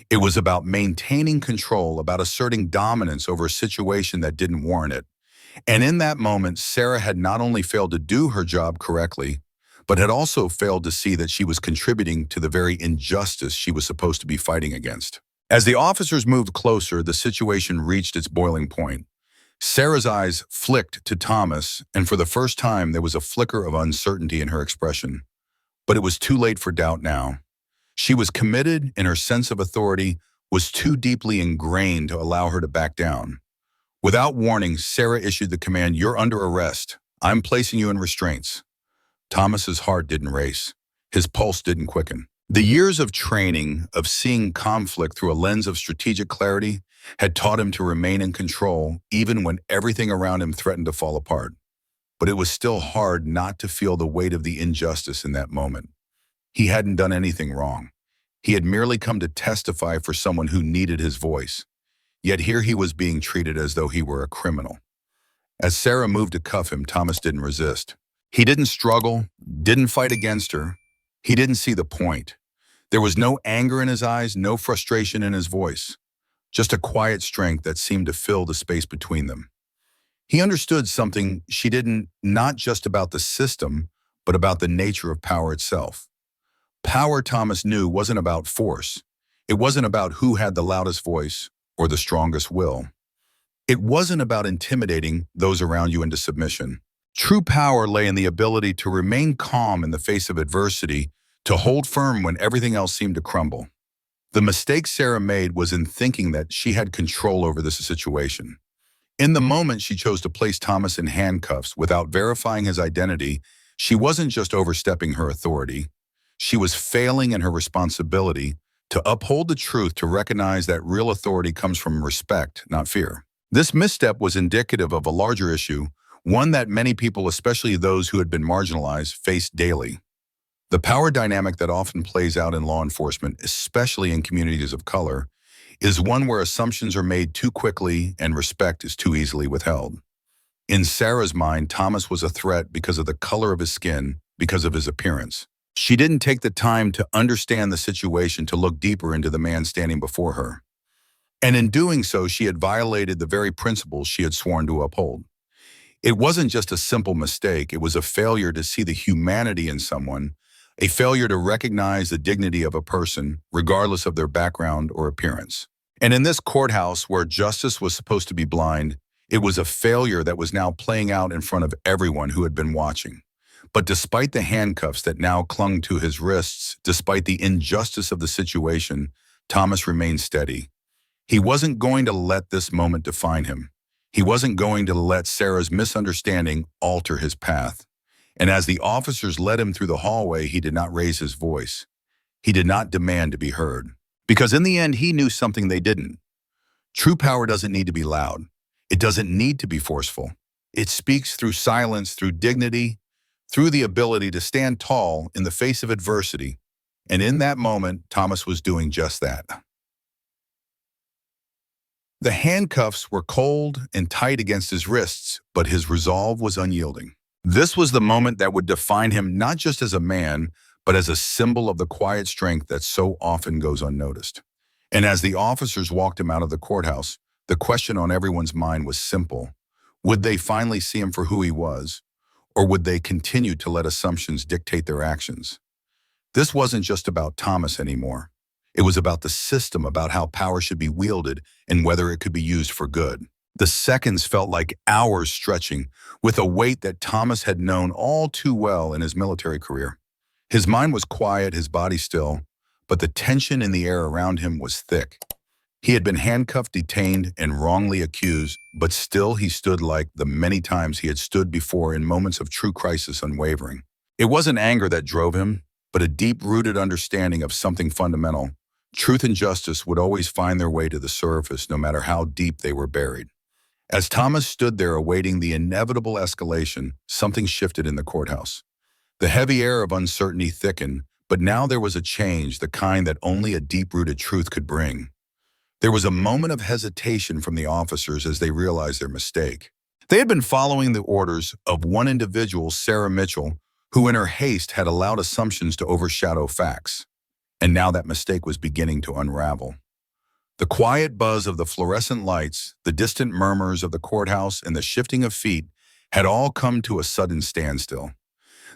it was about maintaining control, about asserting dominance over a situation that didn't warrant it. And in that moment, Sarah had not only failed to do her job correctly, but had also failed to see that she was contributing to the very injustice she was supposed to be fighting against. As the officers moved closer, the situation reached its boiling point. Sarah's eyes flicked to Thomas, and for the first time there was a flicker of uncertainty in her expression. But it was too late for doubt now. She was committed, and her sense of authority was too deeply ingrained to allow her to back down. Without warning, Sarah issued the command, "You're under arrest. I'm placing you in restraints." Thomas's heart didn't race. His pulse didn't quicken. The years of training, of seeing conflict through a lens of strategic clarity, had taught him to remain in control even when everything around him threatened to fall apart. But it was still hard not to feel the weight of the injustice in that moment. He hadn't done anything wrong. He had merely come to testify for someone who needed his voice. Yet here he was being treated as though he were a criminal. As Sarah moved to cuff him, Thomas didn't resist. He didn't struggle, didn't fight against her. He didn't see the point. There was no anger in his eyes, no frustration in his voice, just a quiet strength that seemed to fill the space between them. He understood something she didn't, not just about the system, but about the nature of power itself. Power, Thomas knew, wasn't about force. It wasn't about who had the loudest voice or the strongest will. It wasn't about intimidating those around you into submission. True power lay in the ability to remain calm in the face of adversity, to hold firm when everything else seemed to crumble. The mistake Sarah made was in thinking that she had control over this situation. In the moment she chose to place Thomas in handcuffs without verifying his identity, she wasn't just overstepping her authority. She was failing in her responsibility to uphold the truth, to recognize that real authority comes from respect, not fear. This misstep was indicative of a larger issue, one that many people, especially those who had been marginalized, faced daily. The power dynamic that often plays out in law enforcement, especially in communities of color, is one where assumptions are made too quickly and respect is too easily withheld. In Sarah's mind, Thomas was a threat because of the color of his skin, because of his appearance. She didn't take the time to understand the situation, to look deeper into the man standing before her. And in doing so, she had violated the very principles she had sworn to uphold. It wasn't just a simple mistake, it was a failure to see the humanity in someone, a failure to recognize the dignity of a person, regardless of their background or appearance. And in this courthouse where justice was supposed to be blind, it was a failure that was now playing out in front of everyone who had been watching. But despite the handcuffs that now clung to his wrists, despite the injustice of the situation, Thomas remained steady. He wasn't going to let this moment define him. He wasn't going to let Sarah's misunderstanding alter his path. And as the officers led him through the hallway, he did not raise his voice. He did not demand to be heard. Because in the end, he knew something they didn't. True power doesn't need to be loud. It doesn't need to be forceful. It speaks through silence, through dignity, through the ability to stand tall in the face of adversity. And in that moment, Thomas was doing just that. The handcuffs were cold and tight against his wrists, but his resolve was unyielding. This was the moment that would define him not just as a man, but as a symbol of the quiet strength that so often goes unnoticed. And as the officers walked him out of the courthouse, the question on everyone's mind was simple. Would they finally see him for who he was, or would they continue to let assumptions dictate their actions? This wasn't just about Thomas anymore. It was about the system, about how power should be wielded and whether it could be used for good. The seconds felt like hours stretching, with a weight that Thomas had known all too well in his military career. His mind was quiet, his body still, but the tension in the air around him was thick. He had been handcuffed, detained, and wrongly accused, but still he stood like the many times he had stood before in moments of true crisis, unwavering. It wasn't anger that drove him, but a deep-rooted understanding of something fundamental. Truth and justice would always find their way to the surface, no matter how deep they were buried. As Thomas stood there awaiting the inevitable escalation, something shifted in the courthouse. The heavy air of uncertainty thickened, but now there was a change, the kind that only a deep-rooted truth could bring. There was a moment of hesitation from the officers as they realized their mistake. They had been following the orders of one individual, Sarah Mitchell, who in her haste had allowed assumptions to overshadow facts. And now that mistake was beginning to unravel. The quiet buzz of the fluorescent lights, the distant murmurs of the courthouse, and the shifting of feet had all come to a sudden standstill.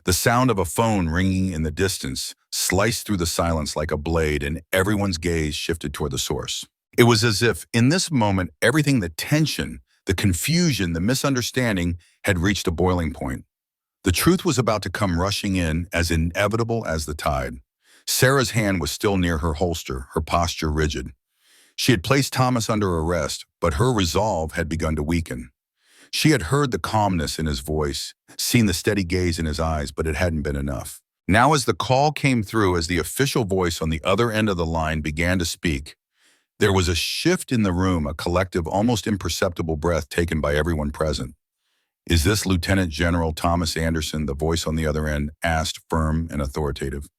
The sound of a phone ringing in the distance sliced through the silence like a blade, and everyone's gaze shifted toward the source. It was as if, in this moment, everything, the tension, the confusion, the misunderstanding, had reached a boiling point. The truth was about to come rushing in, as inevitable as the tide. Sarah's hand was still near her holster, her posture rigid. She had placed Thomas under arrest, but her resolve had begun to weaken. She had heard the calmness in his voice, seen the steady gaze in his eyes, but it hadn't been enough. Now as the call came through, as the official voice on the other end of the line began to speak, there was a shift in the room, a collective, almost imperceptible breath taken by everyone present. "Is this Lieutenant General Thomas Anderson?" the voice on the other end asked, firm and authoritative.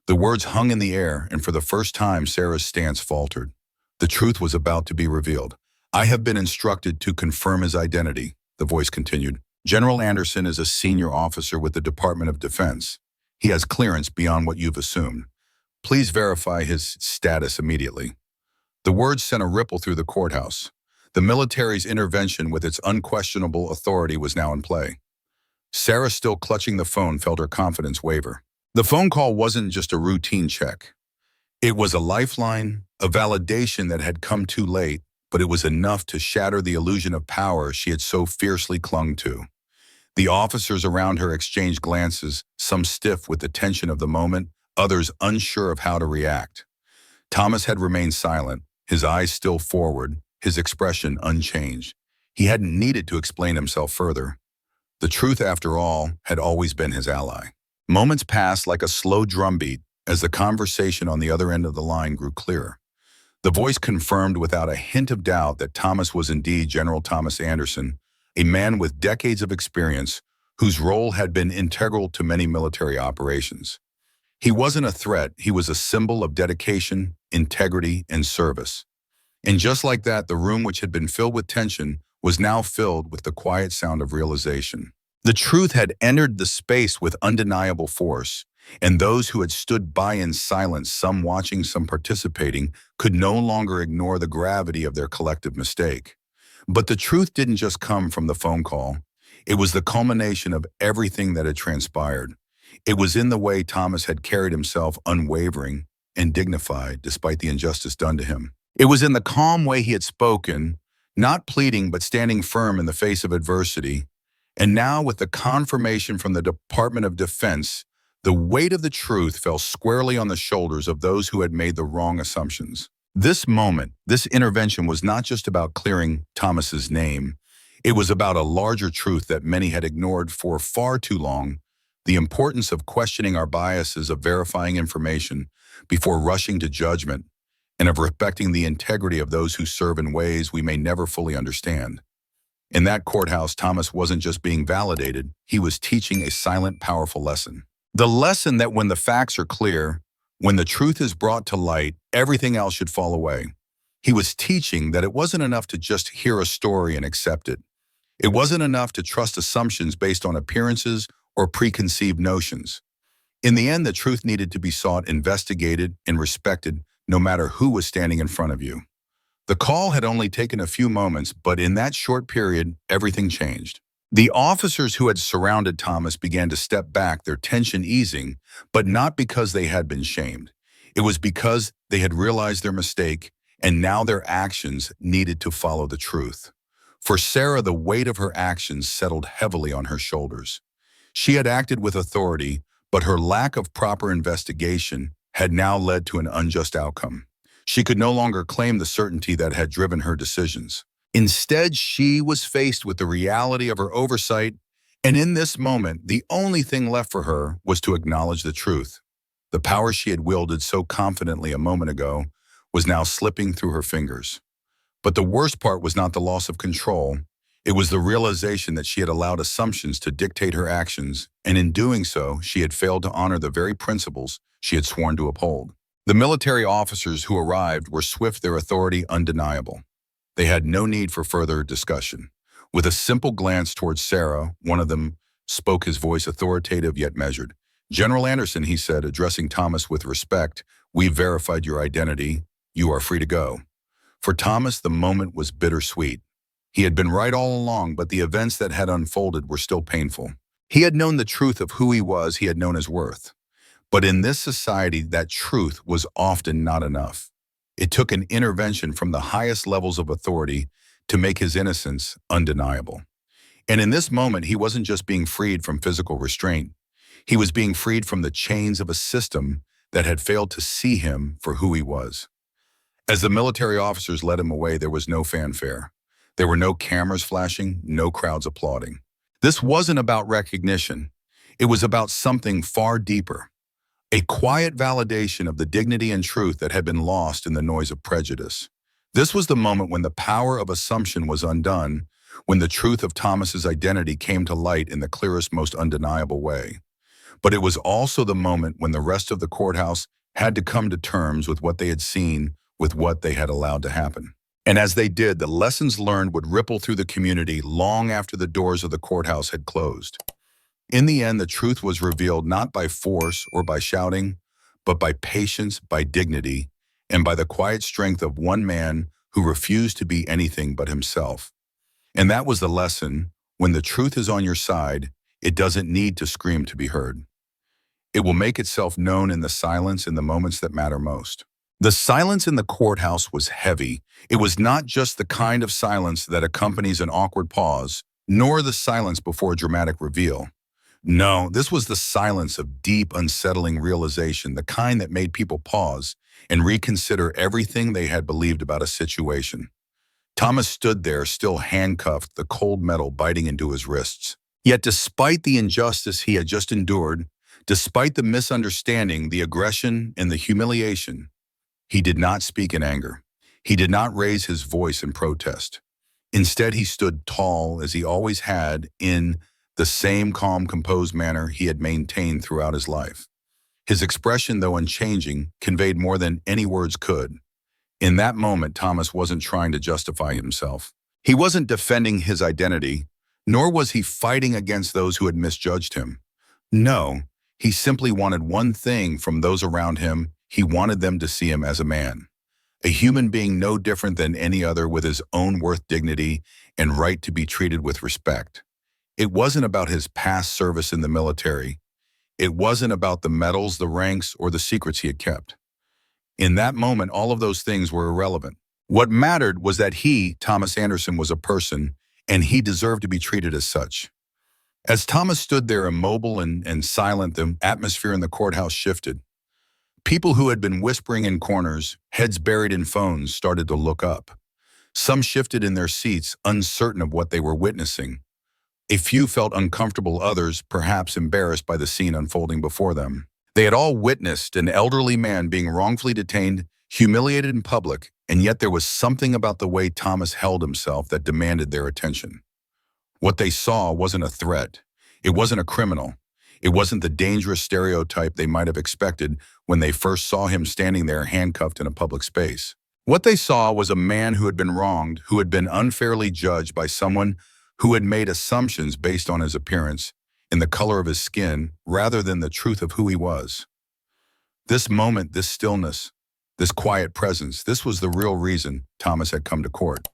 The words hung in the air, and for the first time, Sarah's stance faltered. The truth was about to be revealed. "I have been instructed to confirm his identity," the voice continued. "General Anderson is a senior officer with the Department of Defense. He has clearance beyond what you've assumed. Please verify his status immediately." The words sent a ripple through the courthouse. The military's intervention with its unquestionable authority was now in play. Sarah, still clutching the phone, felt her confidence waver. The phone call wasn't just a routine check. It was a lifeline, a validation that had come too late, but it was enough to shatter the illusion of power she had so fiercely clung to. The officers around her exchanged glances, some stiff with the tension of the moment, others unsure of how to react. Thomas had remained silent, his eyes still forward, his expression unchanged. He hadn't needed to explain himself further. The truth, after all, had always been his ally. Moments passed like a slow drumbeat as the conversation on the other end of the line grew clearer. The voice confirmed without a hint of doubt that Thomas was indeed General Thomas Anderson, a man with decades of experience whose role had been integral to many military operations. He wasn't a threat, he was a symbol of dedication, integrity, and service. And just like that, the room which had been filled with tension was now filled with the quiet sound of realization. The truth had entered the space with undeniable force, and those who had stood by in silence, some watching, some participating, could no longer ignore the gravity of their collective mistake. But the truth didn't just come from the phone call. It was the culmination of everything that had transpired. It was in the way Thomas had carried himself, unwavering and dignified despite the injustice done to him. It was in the calm way he had spoken, not pleading but standing firm in the face of adversity. And now, with the confirmation from the Department of Defense, the weight of the truth fell squarely on the shoulders of those who had made the wrong assumptions. This moment, this intervention was not just about clearing Thomas's name. It was about a larger truth that many had ignored for far too long: the importance of questioning our biases, of verifying information before rushing to judgment, and of respecting the integrity of those who serve in ways we may never fully understand. In that courthouse, Thomas wasn't just being validated, he was teaching a silent, powerful lesson. The lesson that when the facts are clear, when the truth is brought to light, everything else should fall away. He was teaching that it wasn't enough to just hear a story and accept it. It wasn't enough to trust assumptions based on appearances or preconceived notions. In the end, the truth needed to be sought, investigated, and respected, no matter who was standing in front of you. The call had only taken a few moments, but in that short period, everything changed. The officers who had surrounded Thomas began to step back, their tension easing, but not because they had been shamed. It was because they had realized their mistake, and now their actions needed to follow the truth. For Sarah, the weight of her actions settled heavily on her shoulders. She had acted with authority, but her lack of proper investigation had now led to an unjust outcome. She could no longer claim the certainty that had driven her decisions. Instead, she was faced with the reality of her oversight, and in this moment, the only thing left for her was to acknowledge the truth. The power she had wielded so confidently a moment ago was now slipping through her fingers. But the worst part was not the loss of control. It was the realization that she had allowed assumptions to dictate her actions, and in doing so, she had failed to honor the very principles she had sworn to uphold. The military officers who arrived were swift, their authority undeniable. They had no need for further discussion. With a simple glance towards Sarah, one of them spoke, his voice authoritative yet measured. "General Anderson," he said, addressing Thomas with respect, "we've verified your identity. You are free to go." For Thomas, the moment was bittersweet. He had been right all along, but the events that had unfolded were still painful. He had known the truth of who he was, he had known his worth. But in this society, that truth was often not enough. It took an intervention from the highest levels of authority to make his innocence undeniable. And in this moment, he wasn't just being freed from physical restraint. He was being freed from the chains of a system that had failed to see him for who he was. As the military officers led him away, there was no fanfare. There were no cameras flashing, no crowds applauding. This wasn't about recognition. It was about something far deeper. A quiet validation of the dignity and truth that had been lost in the noise of prejudice. This was the moment when the power of assumption was undone, when the truth of Thomas's identity came to light in the clearest, most undeniable way. But it was also the moment when the rest of the courthouse had to come to terms with what they had seen, with what they had allowed to happen. And as they did, the lessons learned would ripple through the community long after the doors of the courthouse had closed. In the end, the truth was revealed not by force or by shouting, but by patience, by dignity, and by the quiet strength of one man who refused to be anything but himself. And that was the lesson: when the truth is on your side, it doesn't need to scream to be heard. It will make itself known in the silence, in the moments that matter most. The silence in the courthouse was heavy. It was not just the kind of silence that accompanies an awkward pause, nor the silence before a dramatic reveal. No, this was the silence of deep, unsettling realization, the kind that made people pause and reconsider everything they had believed about a situation. Thomas stood there, still handcuffed, the cold metal biting into his wrists. Yet despite the injustice he had just endured, despite the misunderstanding, the aggression, and the humiliation, he did not speak in anger. He did not raise his voice in protest. Instead, he stood tall, as he always had, in the same calm, composed manner he had maintained throughout his life. His expression, though unchanging, conveyed more than any words could. In that moment, Thomas wasn't trying to justify himself. He wasn't defending his identity, nor was he fighting against those who had misjudged him. No, he simply wanted one thing from those around him. He wanted them to see him as a man, a human being no different than any other, with his own worth, dignity, and right to be treated with respect. It wasn't about his past service in the military. It wasn't about the medals, the ranks, or the secrets he had kept. In that moment, all of those things were irrelevant. What mattered was that he, Thomas Anderson, was a person, and he deserved to be treated as such. As Thomas stood there immobile and silent, the atmosphere in the courthouse shifted. People who had been whispering in corners, heads buried in phones, started to look up. Some shifted in their seats, uncertain of what they were witnessing. A few felt uncomfortable, others perhaps embarrassed by the scene unfolding before them. They had all witnessed an elderly man being wrongfully detained, humiliated in public, and yet there was something about the way Thomas held himself that demanded their attention. What they saw wasn't a threat. It wasn't a criminal. It wasn't the dangerous stereotype they might have expected when they first saw him standing there handcuffed in a public space. What they saw was a man who had been wronged, who had been unfairly judged by someone who had made assumptions based on his appearance and the color of his skin rather than the truth of who he was. This moment, this stillness, this quiet presence, this was the real reason Thomas had come to court.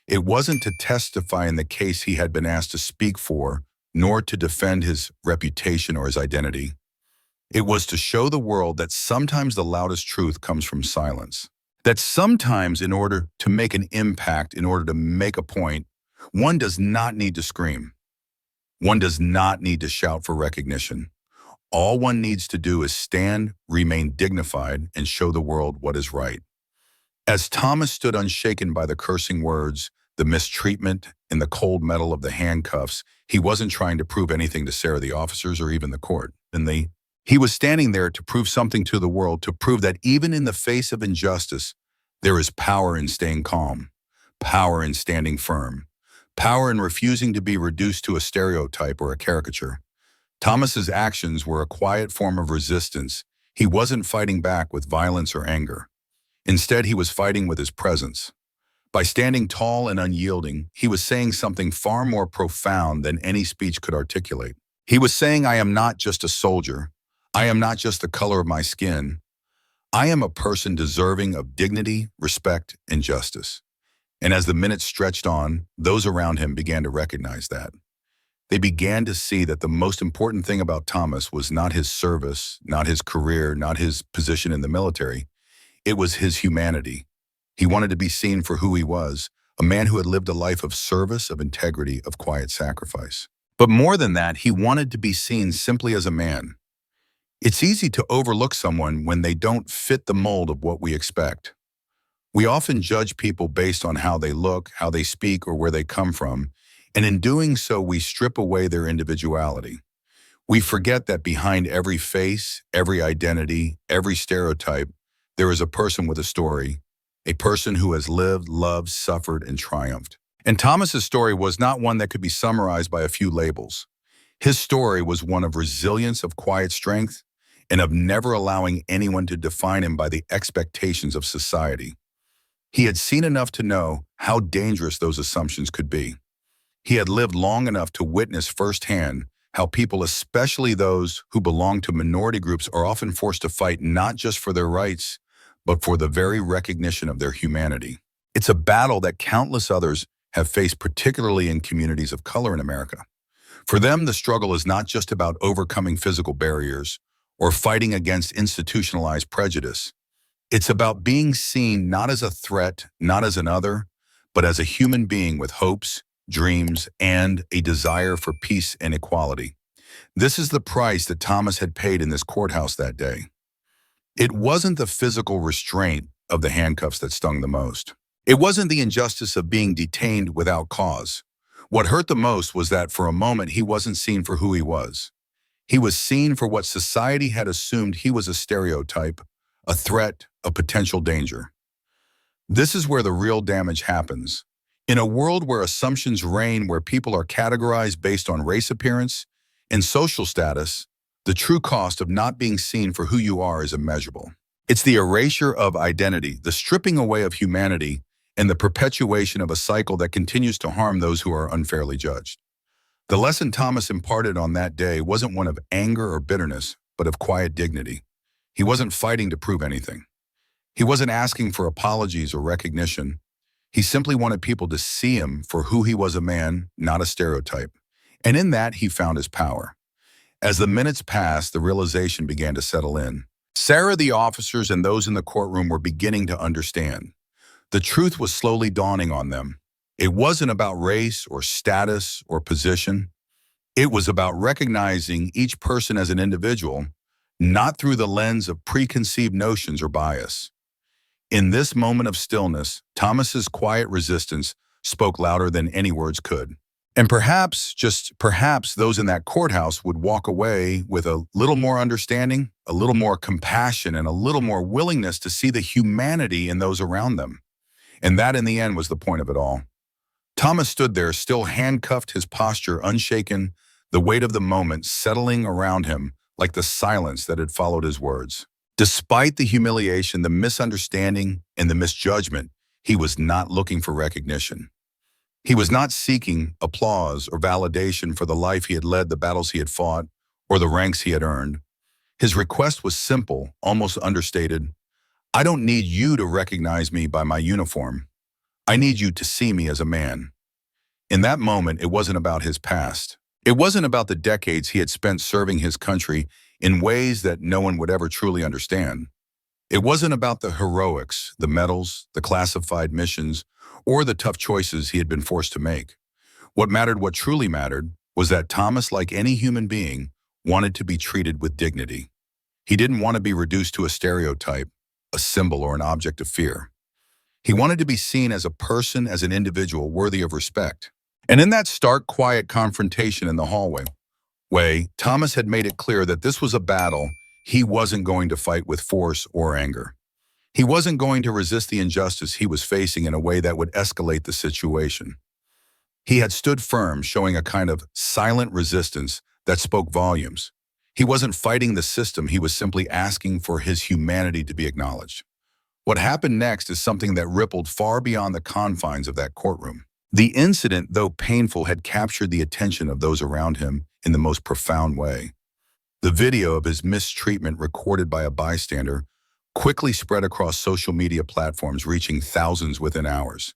It wasn't to testify in the case he had been asked to speak for, nor to defend his reputation or his identity. It was to show the world that sometimes the loudest truth comes from silence. That sometimes, in order to make an impact, in order to make a point, one does not need to scream. One does not need to shout for recognition. All one needs to do is stand, remain dignified, and show the world what is right. As Thomas stood unshaken by the cursing words, the mistreatment, and the cold metal of the handcuffs, he wasn't trying to prove anything to Sarah, the officers, or even the court. He was standing there to prove something to the world, to prove that even in the face of injustice, there is power in staying calm, power in standing firm, power in refusing to be reduced to a stereotype or a caricature. Thomas's actions were a quiet form of resistance. He wasn't fighting back with violence or anger. Instead, he was fighting with his presence. By standing tall and unyielding, he was saying something far more profound than any speech could articulate. He was saying, I am not just a soldier. I am not just the color of my skin. I am a person deserving of dignity, respect, and justice. And as the minutes stretched on, those around him began to recognize that. They began to see that the most important thing about Thomas was not his service, not his career, not his position in the military. It was his humanity. He wanted to be seen for who he was, a man who had lived a life of service, of integrity, of quiet sacrifice. But more than that, he wanted to be seen simply as a man. It's easy to overlook someone when they don't fit the mold of what we expect. We often judge people based on how they look, how they speak, or where they come from, and in doing so, we strip away their individuality. We forget that behind every face, every identity, every stereotype, there is a person with a story, a person who has lived, loved, suffered, and triumphed. And Thomas's story was not one that could be summarized by a few labels. His story was one of resilience, of quiet strength, and of never allowing anyone to define him by the expectations of society. He had seen enough to know how dangerous those assumptions could be. He had lived long enough to witness firsthand how people, especially those who belong to minority groups, are often forced to fight not just for their rights, but for the very recognition of their humanity. It's a battle that countless others have faced, particularly in communities of color in America. For them, the struggle is not just about overcoming physical barriers or fighting against institutionalized prejudice. It's about being seen not as a threat, not as another, but as a human being with hopes, dreams, and a desire for peace and equality. This is the price that Thomas had paid in this courthouse that day. It wasn't the physical restraint of the handcuffs that stung the most. It wasn't the injustice of being detained without cause. What hurt the most was that for a moment he wasn't seen for who he was. He was seen for what society had assumed he was: a stereotype, a threat, a potential danger. This is where the real damage happens. In a world where assumptions reign, where people are categorized based on race, appearance, and social status, the true cost of not being seen for who you are is immeasurable. It's the erasure of identity, the stripping away of humanity, and the perpetuation of a cycle that continues to harm those who are unfairly judged. The lesson Thomas imparted on that day wasn't one of anger or bitterness, but of quiet dignity. He wasn't fighting to prove anything. He wasn't asking for apologies or recognition. He simply wanted people to see him for who he was, a man, not a stereotype. And in that, he found his power. As the minutes passed, the realization began to settle in. Sarah, the officers, and those in the courtroom were beginning to understand. The truth was slowly dawning on them. It wasn't about race or status or position. It was about recognizing each person as an individual, not through the lens of preconceived notions or bias. In this moment of stillness, Thomas's quiet resistance spoke louder than any words could. And perhaps, just perhaps, those in that courthouse would walk away with a little more understanding, a little more compassion, and a little more willingness to see the humanity in those around them. And that, in the end, was the point of it all. Thomas stood there, still handcuffed, his posture unshaken, the weight of the moment settling around him like the silence that had followed his words. Despite the humiliation, the misunderstanding, and the misjudgment, he was not looking for recognition. He was not seeking applause or validation for the life he had led, the battles he had fought, or the ranks he had earned. His request was simple, almost understated. I don't need you to recognize me by my uniform. I need you to see me as a man. In that moment, it wasn't about his past. It wasn't about the decades he had spent serving his country in ways that no one would ever truly understand. It wasn't about the heroics, the medals, the classified missions, or the tough choices he had been forced to make. What truly mattered, was that Thomas, like any human being, wanted to be treated with dignity. He didn't want to be reduced to a stereotype, a symbol, or an object of fear. He wanted to be seen as a person, as an individual worthy of respect. And in that stark, quiet confrontation in the hallway, Thomas had made it clear that this was a battle he wasn't going to fight with force or anger. He wasn't going to resist the injustice he was facing in a way that would escalate the situation. He had stood firm, showing a kind of silent resistance that spoke volumes. He wasn't fighting the system, he was simply asking for his humanity to be acknowledged. What happened next is something that rippled far beyond the confines of that courtroom. The incident, though painful, had captured the attention of those around him in the most profound way. The video of his mistreatment, recorded by a bystander, quickly spread across social media platforms, reaching thousands within hours.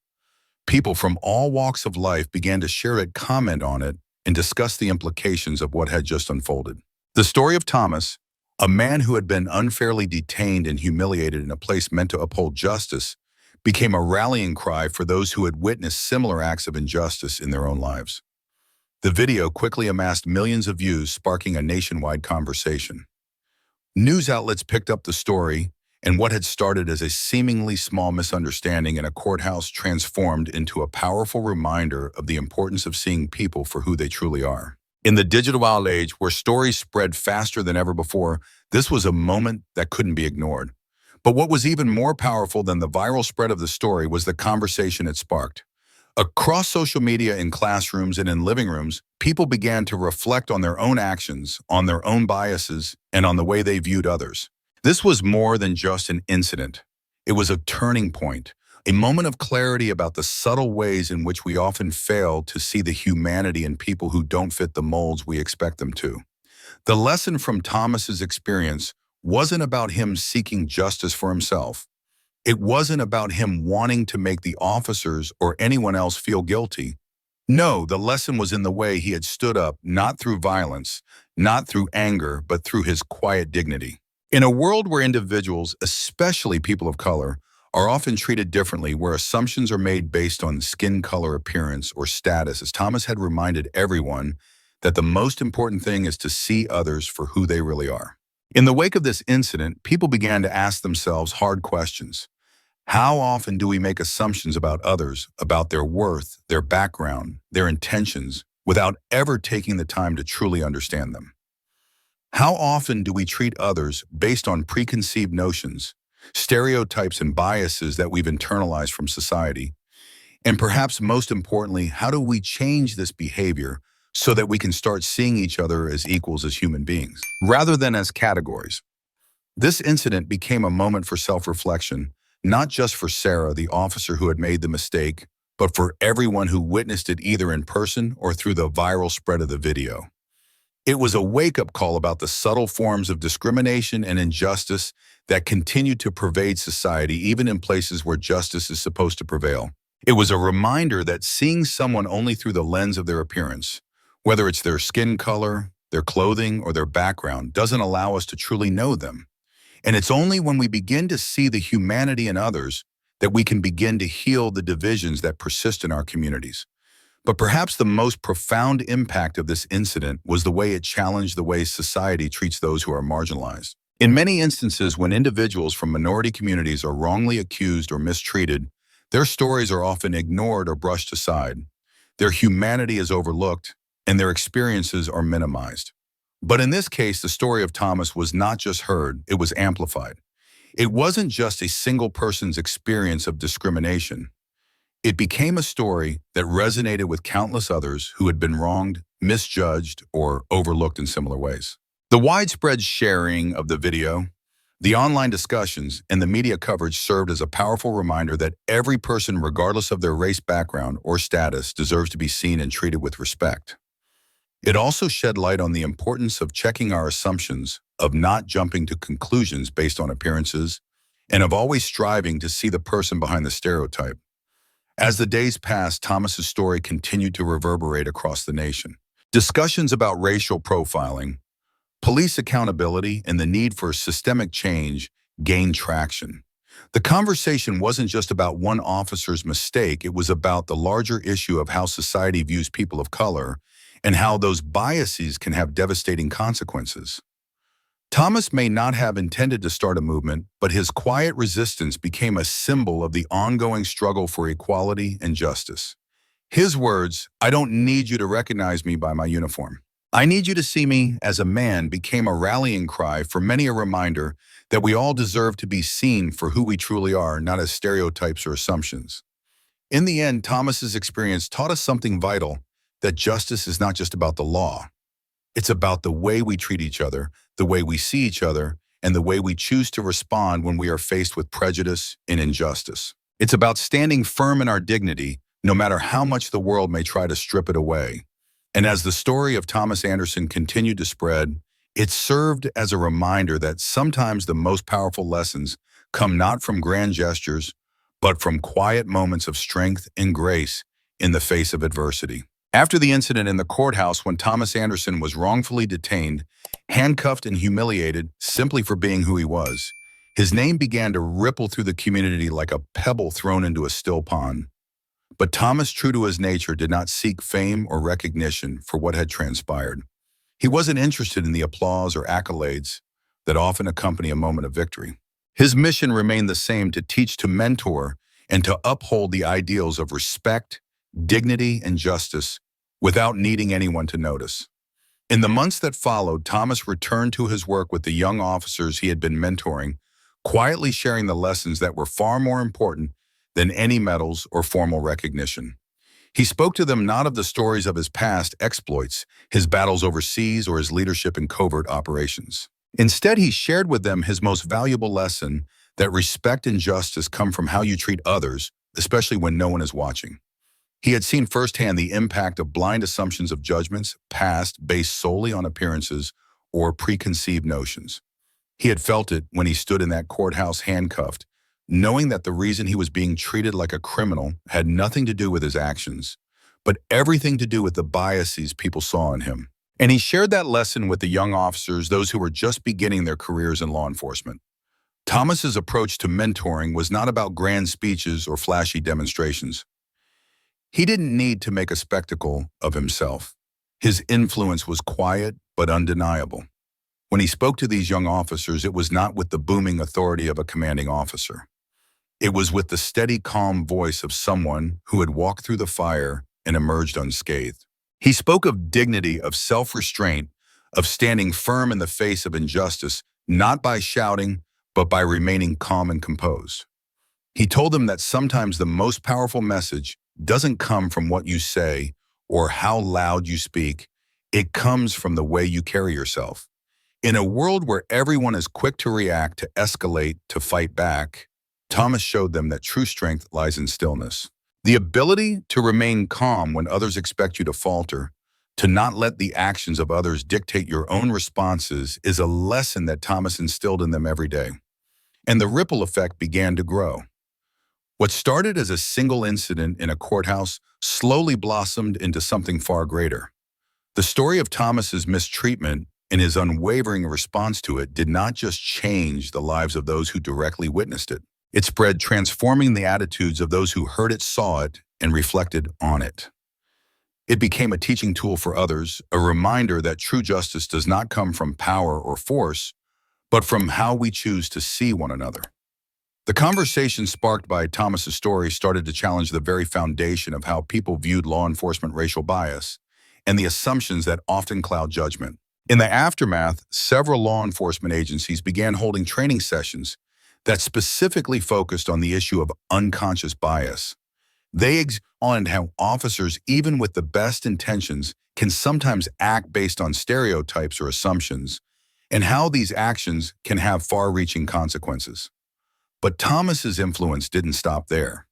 People from all walks of life began to share it, comment on it, and discuss the implications of what had just unfolded. The story of Thomas, a man who had been unfairly detained and humiliated in a place meant to uphold justice, became a rallying cry for those who had witnessed similar acts of injustice in their own lives. The video quickly amassed millions of views, sparking a nationwide conversation. News outlets picked up the story, and what had started as a seemingly small misunderstanding in a courthouse transformed into a powerful reminder of the importance of seeing people for who they truly are. In the digital age, where stories spread faster than ever before, this was a moment that couldn't be ignored. But what was even more powerful than the viral spread of the story was the conversation it sparked. Across social media, in classrooms, and in living rooms, people began to reflect on their own actions, on their own biases, and on the way they viewed others. This was more than just an incident. It was a turning point, a moment of clarity about the subtle ways in which we often fail to see the humanity in people who don't fit the molds we expect them to. The lesson from Thomas's experience wasn't about him seeking justice for himself. It wasn't about him wanting to make the officers or anyone else feel guilty. No, the lesson was in the way he had stood up, not through violence, not through anger, but through his quiet dignity. In a world where individuals, especially people of color, are often treated differently, where assumptions are made based on skin color, appearance, or status, as Thomas had reminded everyone that the most important thing is to see others for who they really are. In the wake of this incident, people began to ask themselves hard questions. How often do we make assumptions about others, about their worth, their background, their intentions, without ever taking the time to truly understand them? How often do we treat others based on preconceived notions, stereotypes, and biases that we've internalized from society? And perhaps most importantly, how do we change this behavior so that we can start seeing each other as equals, as human beings, rather than as categories? This incident became a moment for self-reflection, not just for Sarah, the officer who had made the mistake, but for everyone who witnessed it either in person or through the viral spread of the video. It was a wake-up call about the subtle forms of discrimination and injustice that continue to pervade society even in places where justice is supposed to prevail. It was a reminder that seeing someone only through the lens of their appearance, whether it's their skin color, their clothing, or their background, doesn't allow us to truly know them. And it's only when we begin to see the humanity in others that we can begin to heal the divisions that persist in our communities. But perhaps the most profound impact of this incident was the way it challenged the way society treats those who are marginalized. In many instances, when individuals from minority communities are wrongly accused or mistreated, their stories are often ignored or brushed aside. Their humanity is overlooked, and their experiences are minimized. But in this case, the story of Thomas was not just heard, it was amplified. It wasn't just a single person's experience of discrimination. It became a story that resonated with countless others who had been wronged, misjudged, or overlooked in similar ways. The widespread sharing of the video, the online discussions, and the media coverage served as a powerful reminder that every person, regardless of their race, background, or status, deserves to be seen and treated with respect. It also shed light on the importance of checking our assumptions, of not jumping to conclusions based on appearances, and of always striving to see the person behind the stereotype. As the days passed, Thomas's story continued to reverberate across the nation. Discussions about racial profiling, police accountability, and the need for systemic change gained traction. The conversation wasn't just about one officer's mistake, it was about the larger issue of how society views people of color and how those biases can have devastating consequences. Thomas may not have intended to start a movement, but his quiet resistance became a symbol of the ongoing struggle for equality and justice. His words, "I don't need you to recognize me by my uniform. I need you to see me as a man," became a rallying cry for many, a reminder that we all deserve to be seen for who we truly are, not as stereotypes or assumptions. In the end, Thomas's experience taught us something vital, that justice is not just about the law. It's about the way we treat each other, the way we see each other, and the way we choose to respond when we are faced with prejudice and injustice. It's about standing firm in our dignity, no matter how much the world may try to strip it away. And as the story of Thomas Anderson continued to spread, it served as a reminder that sometimes the most powerful lessons come not from grand gestures, but from quiet moments of strength and grace in the face of adversity. After the incident in the courthouse when Thomas Anderson was wrongfully detained, handcuffed and humiliated simply for being who he was, his name began to ripple through the community like a pebble thrown into a still pond. But Thomas, true to his nature, did not seek fame or recognition for what had transpired. He wasn't interested in the applause or accolades that often accompany a moment of victory. His mission remained the same: to teach, to mentor, and to uphold the ideals of respect, dignity, and justice without needing anyone to notice. In the months that followed, Thomas returned to his work with the young officers he had been mentoring, quietly sharing the lessons that were far more important than any medals or formal recognition. He spoke to them not of the stories of his past exploits, his battles overseas, or his leadership in covert operations. Instead, he shared with them his most valuable lesson, that respect and justice come from how you treat others, especially when no one is watching. He had seen firsthand the impact of blind assumptions of judgments passed based solely on appearances or preconceived notions. He had felt it when he stood in that courthouse handcuffed, knowing that the reason he was being treated like a criminal had nothing to do with his actions, but everything to do with the biases people saw in him. And he shared that lesson with the young officers, those who were just beginning their careers in law enforcement. Thomas's approach to mentoring was not about grand speeches or flashy demonstrations. He didn't need to make a spectacle of himself. His influence was quiet but undeniable. When he spoke to these young officers, it was not with the booming authority of a commanding officer. It was with the steady, calm voice of someone who had walked through the fire and emerged unscathed. He spoke of dignity, of self-restraint, of standing firm in the face of injustice, not by shouting, but by remaining calm and composed. He told them that sometimes the most powerful message doesn't come from what you say or how loud you speak. It comes from the way you carry yourself. In a world where everyone is quick to react, to escalate, to fight back, Thomas showed them that true strength lies in stillness. The ability to remain calm when others expect you to falter, to not let the actions of others dictate your own responses, is a lesson that Thomas instilled in them every day. And the ripple effect began to grow. What started as a single incident in a courthouse slowly blossomed into something far greater. The story of Thomas's mistreatment and his unwavering response to it did not just change the lives of those who directly witnessed it. It spread, transforming the attitudes of those who heard it, saw it, and reflected on it. It became a teaching tool for others, a reminder that true justice does not come from power or force, but from how we choose to see one another. The conversation sparked by Thomas's story started to challenge the very foundation of how people viewed law enforcement racial bias and the assumptions that often cloud judgment. In the aftermath, several law enforcement agencies began holding training sessions that specifically focused on the issue of unconscious bias. They examined how officers, even with the best intentions, can sometimes act based on stereotypes or assumptions, and how these actions can have far-reaching consequences. But Thomas's influence didn't stop there.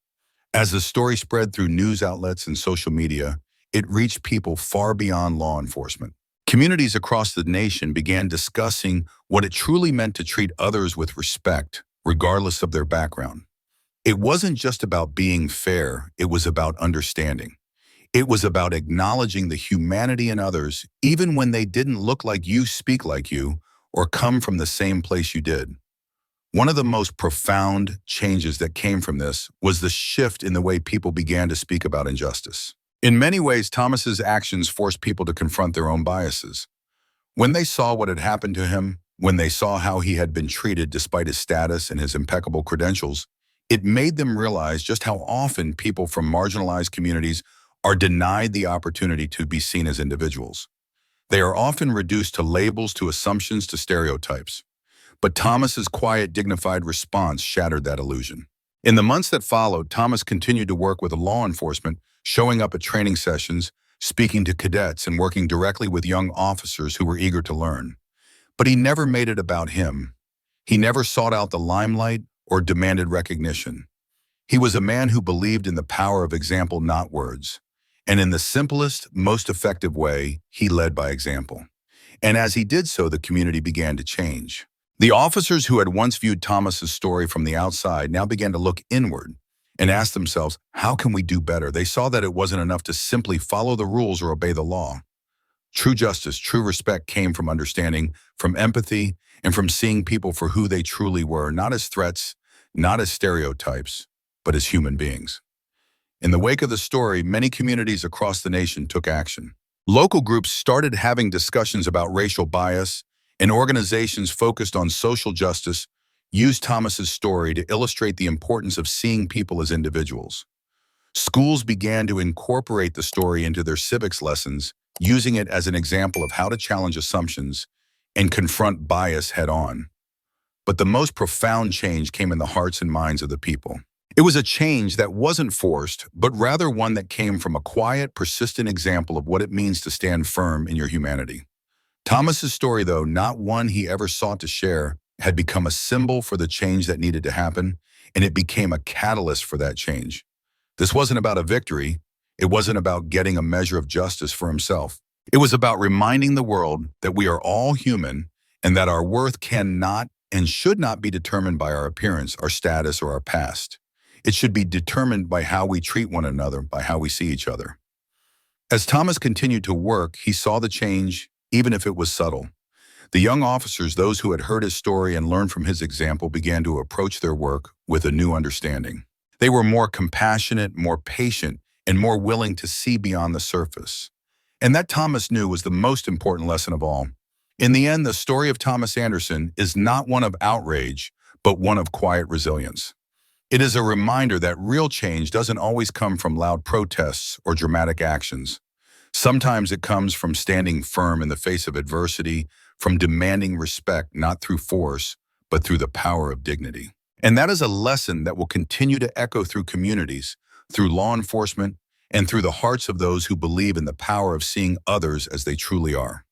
As the story spread through news outlets and social media, it reached people far beyond law enforcement. Communities across the nation began discussing what it truly meant to treat others with respect, regardless of their background. It wasn't just about being fair, it was about understanding. It was about acknowledging the humanity in others, even when they didn't look like you, speak like you, or come from the same place you did. One of the most profound changes that came from this was the shift in the way people began to speak about injustice. In many ways, Thomas's actions forced people to confront their own biases. When they saw what had happened to him, when they saw how he had been treated despite his status and his impeccable credentials, it made them realize just how often people from marginalized communities are denied the opportunity to be seen as individuals. They are often reduced to labels, to assumptions, to stereotypes. But Thomas's quiet, dignified response shattered that illusion. In the months that followed, Thomas continued to work with law enforcement, showing up at training sessions, speaking to cadets, and working directly with young officers who were eager to learn. But he never made it about him. He never sought out the limelight or demanded recognition. He was a man who believed in the power of example, not words. And in the simplest, most effective way, he led by example. And as he did so, the community began to change. The officers who had once viewed Thomas's story from the outside now began to look inward and ask themselves, how can we do better? They saw that it wasn't enough to simply follow the rules or obey the law. True justice, true respect came from understanding, from empathy, and from seeing people for who they truly were, not as threats, not as stereotypes, but as human beings. In the wake of the story, many communities across the nation took action. Local groups started having discussions about racial bias, and organizations focused on social justice used Thomas's story to illustrate the importance of seeing people as individuals. Schools began to incorporate the story into their civics lessons, using it as an example of how to challenge assumptions and confront bias head-on. But the most profound change came in the hearts and minds of the people. It was a change that wasn't forced, but rather one that came from a quiet, persistent example of what it means to stand firm in your humanity. Thomas's story, though not one he ever sought to share, had become a symbol for the change that needed to happen, and it became a catalyst for that change. This wasn't about a victory. It wasn't about getting a measure of justice for himself. It was about reminding the world that we are all human and that our worth cannot and should not be determined by our appearance, our status, or our past. It should be determined by how we treat one another, by how we see each other. As Thomas continued to work, he saw the change, even if it was subtle. The young officers, those who had heard his story and learned from his example, began to approach their work with a new understanding. They were more compassionate, more patient, and more willing to see beyond the surface. And that, Thomas knew, was the most important lesson of all. In the end, the story of Thomas Anderson is not one of outrage, but one of quiet resilience. It is a reminder that real change doesn't always come from loud protests or dramatic actions. Sometimes it comes from standing firm in the face of adversity, from demanding respect not through force, but through the power of dignity. And that is a lesson that will continue to echo through communities, through law enforcement, and through the hearts of those who believe in the power of seeing others as they truly are.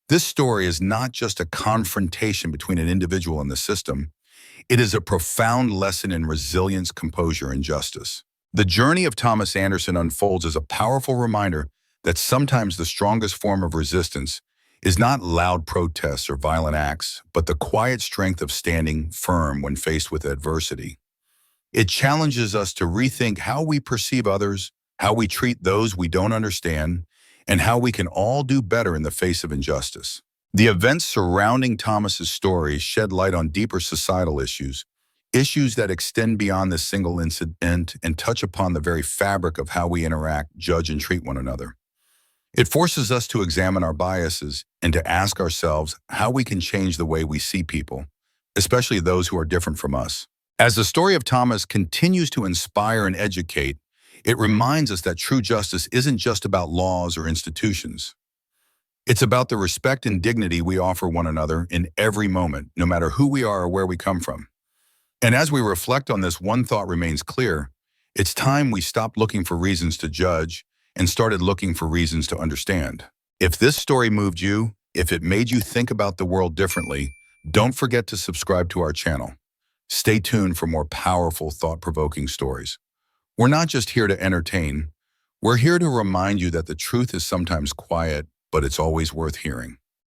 This story is not just a confrontation between an individual and the system. It is a profound lesson in resilience, composure, and justice. The journey of Thomas Anderson unfolds as a powerful reminder that sometimes the strongest form of resistance is not loud protests or violent acts, but the quiet strength of standing firm when faced with adversity. It challenges us to rethink how we perceive others, how we treat those we don't understand, and how we can all do better in the face of injustice. The events surrounding Thomas's story shed light on deeper societal issues, issues that extend beyond this single incident and touch upon the very fabric of how we interact, judge, and treat one another. It forces us to examine our biases and to ask ourselves how we can change the way we see people, especially those who are different from us. As the story of Thomas continues to inspire and educate, it reminds us that true justice isn't just about laws or institutions. It's about the respect and dignity we offer one another in every moment, no matter who we are or where we come from. And as we reflect on this, one thought remains clear. It's time we stopped looking for reasons to judge and started looking for reasons to understand. If this story moved you, if it made you think about the world differently, don't forget to subscribe to our channel. Stay tuned for more powerful, thought-provoking stories. We're not just here to entertain. We're here to remind you that the truth is sometimes quiet, but it's always worth hearing.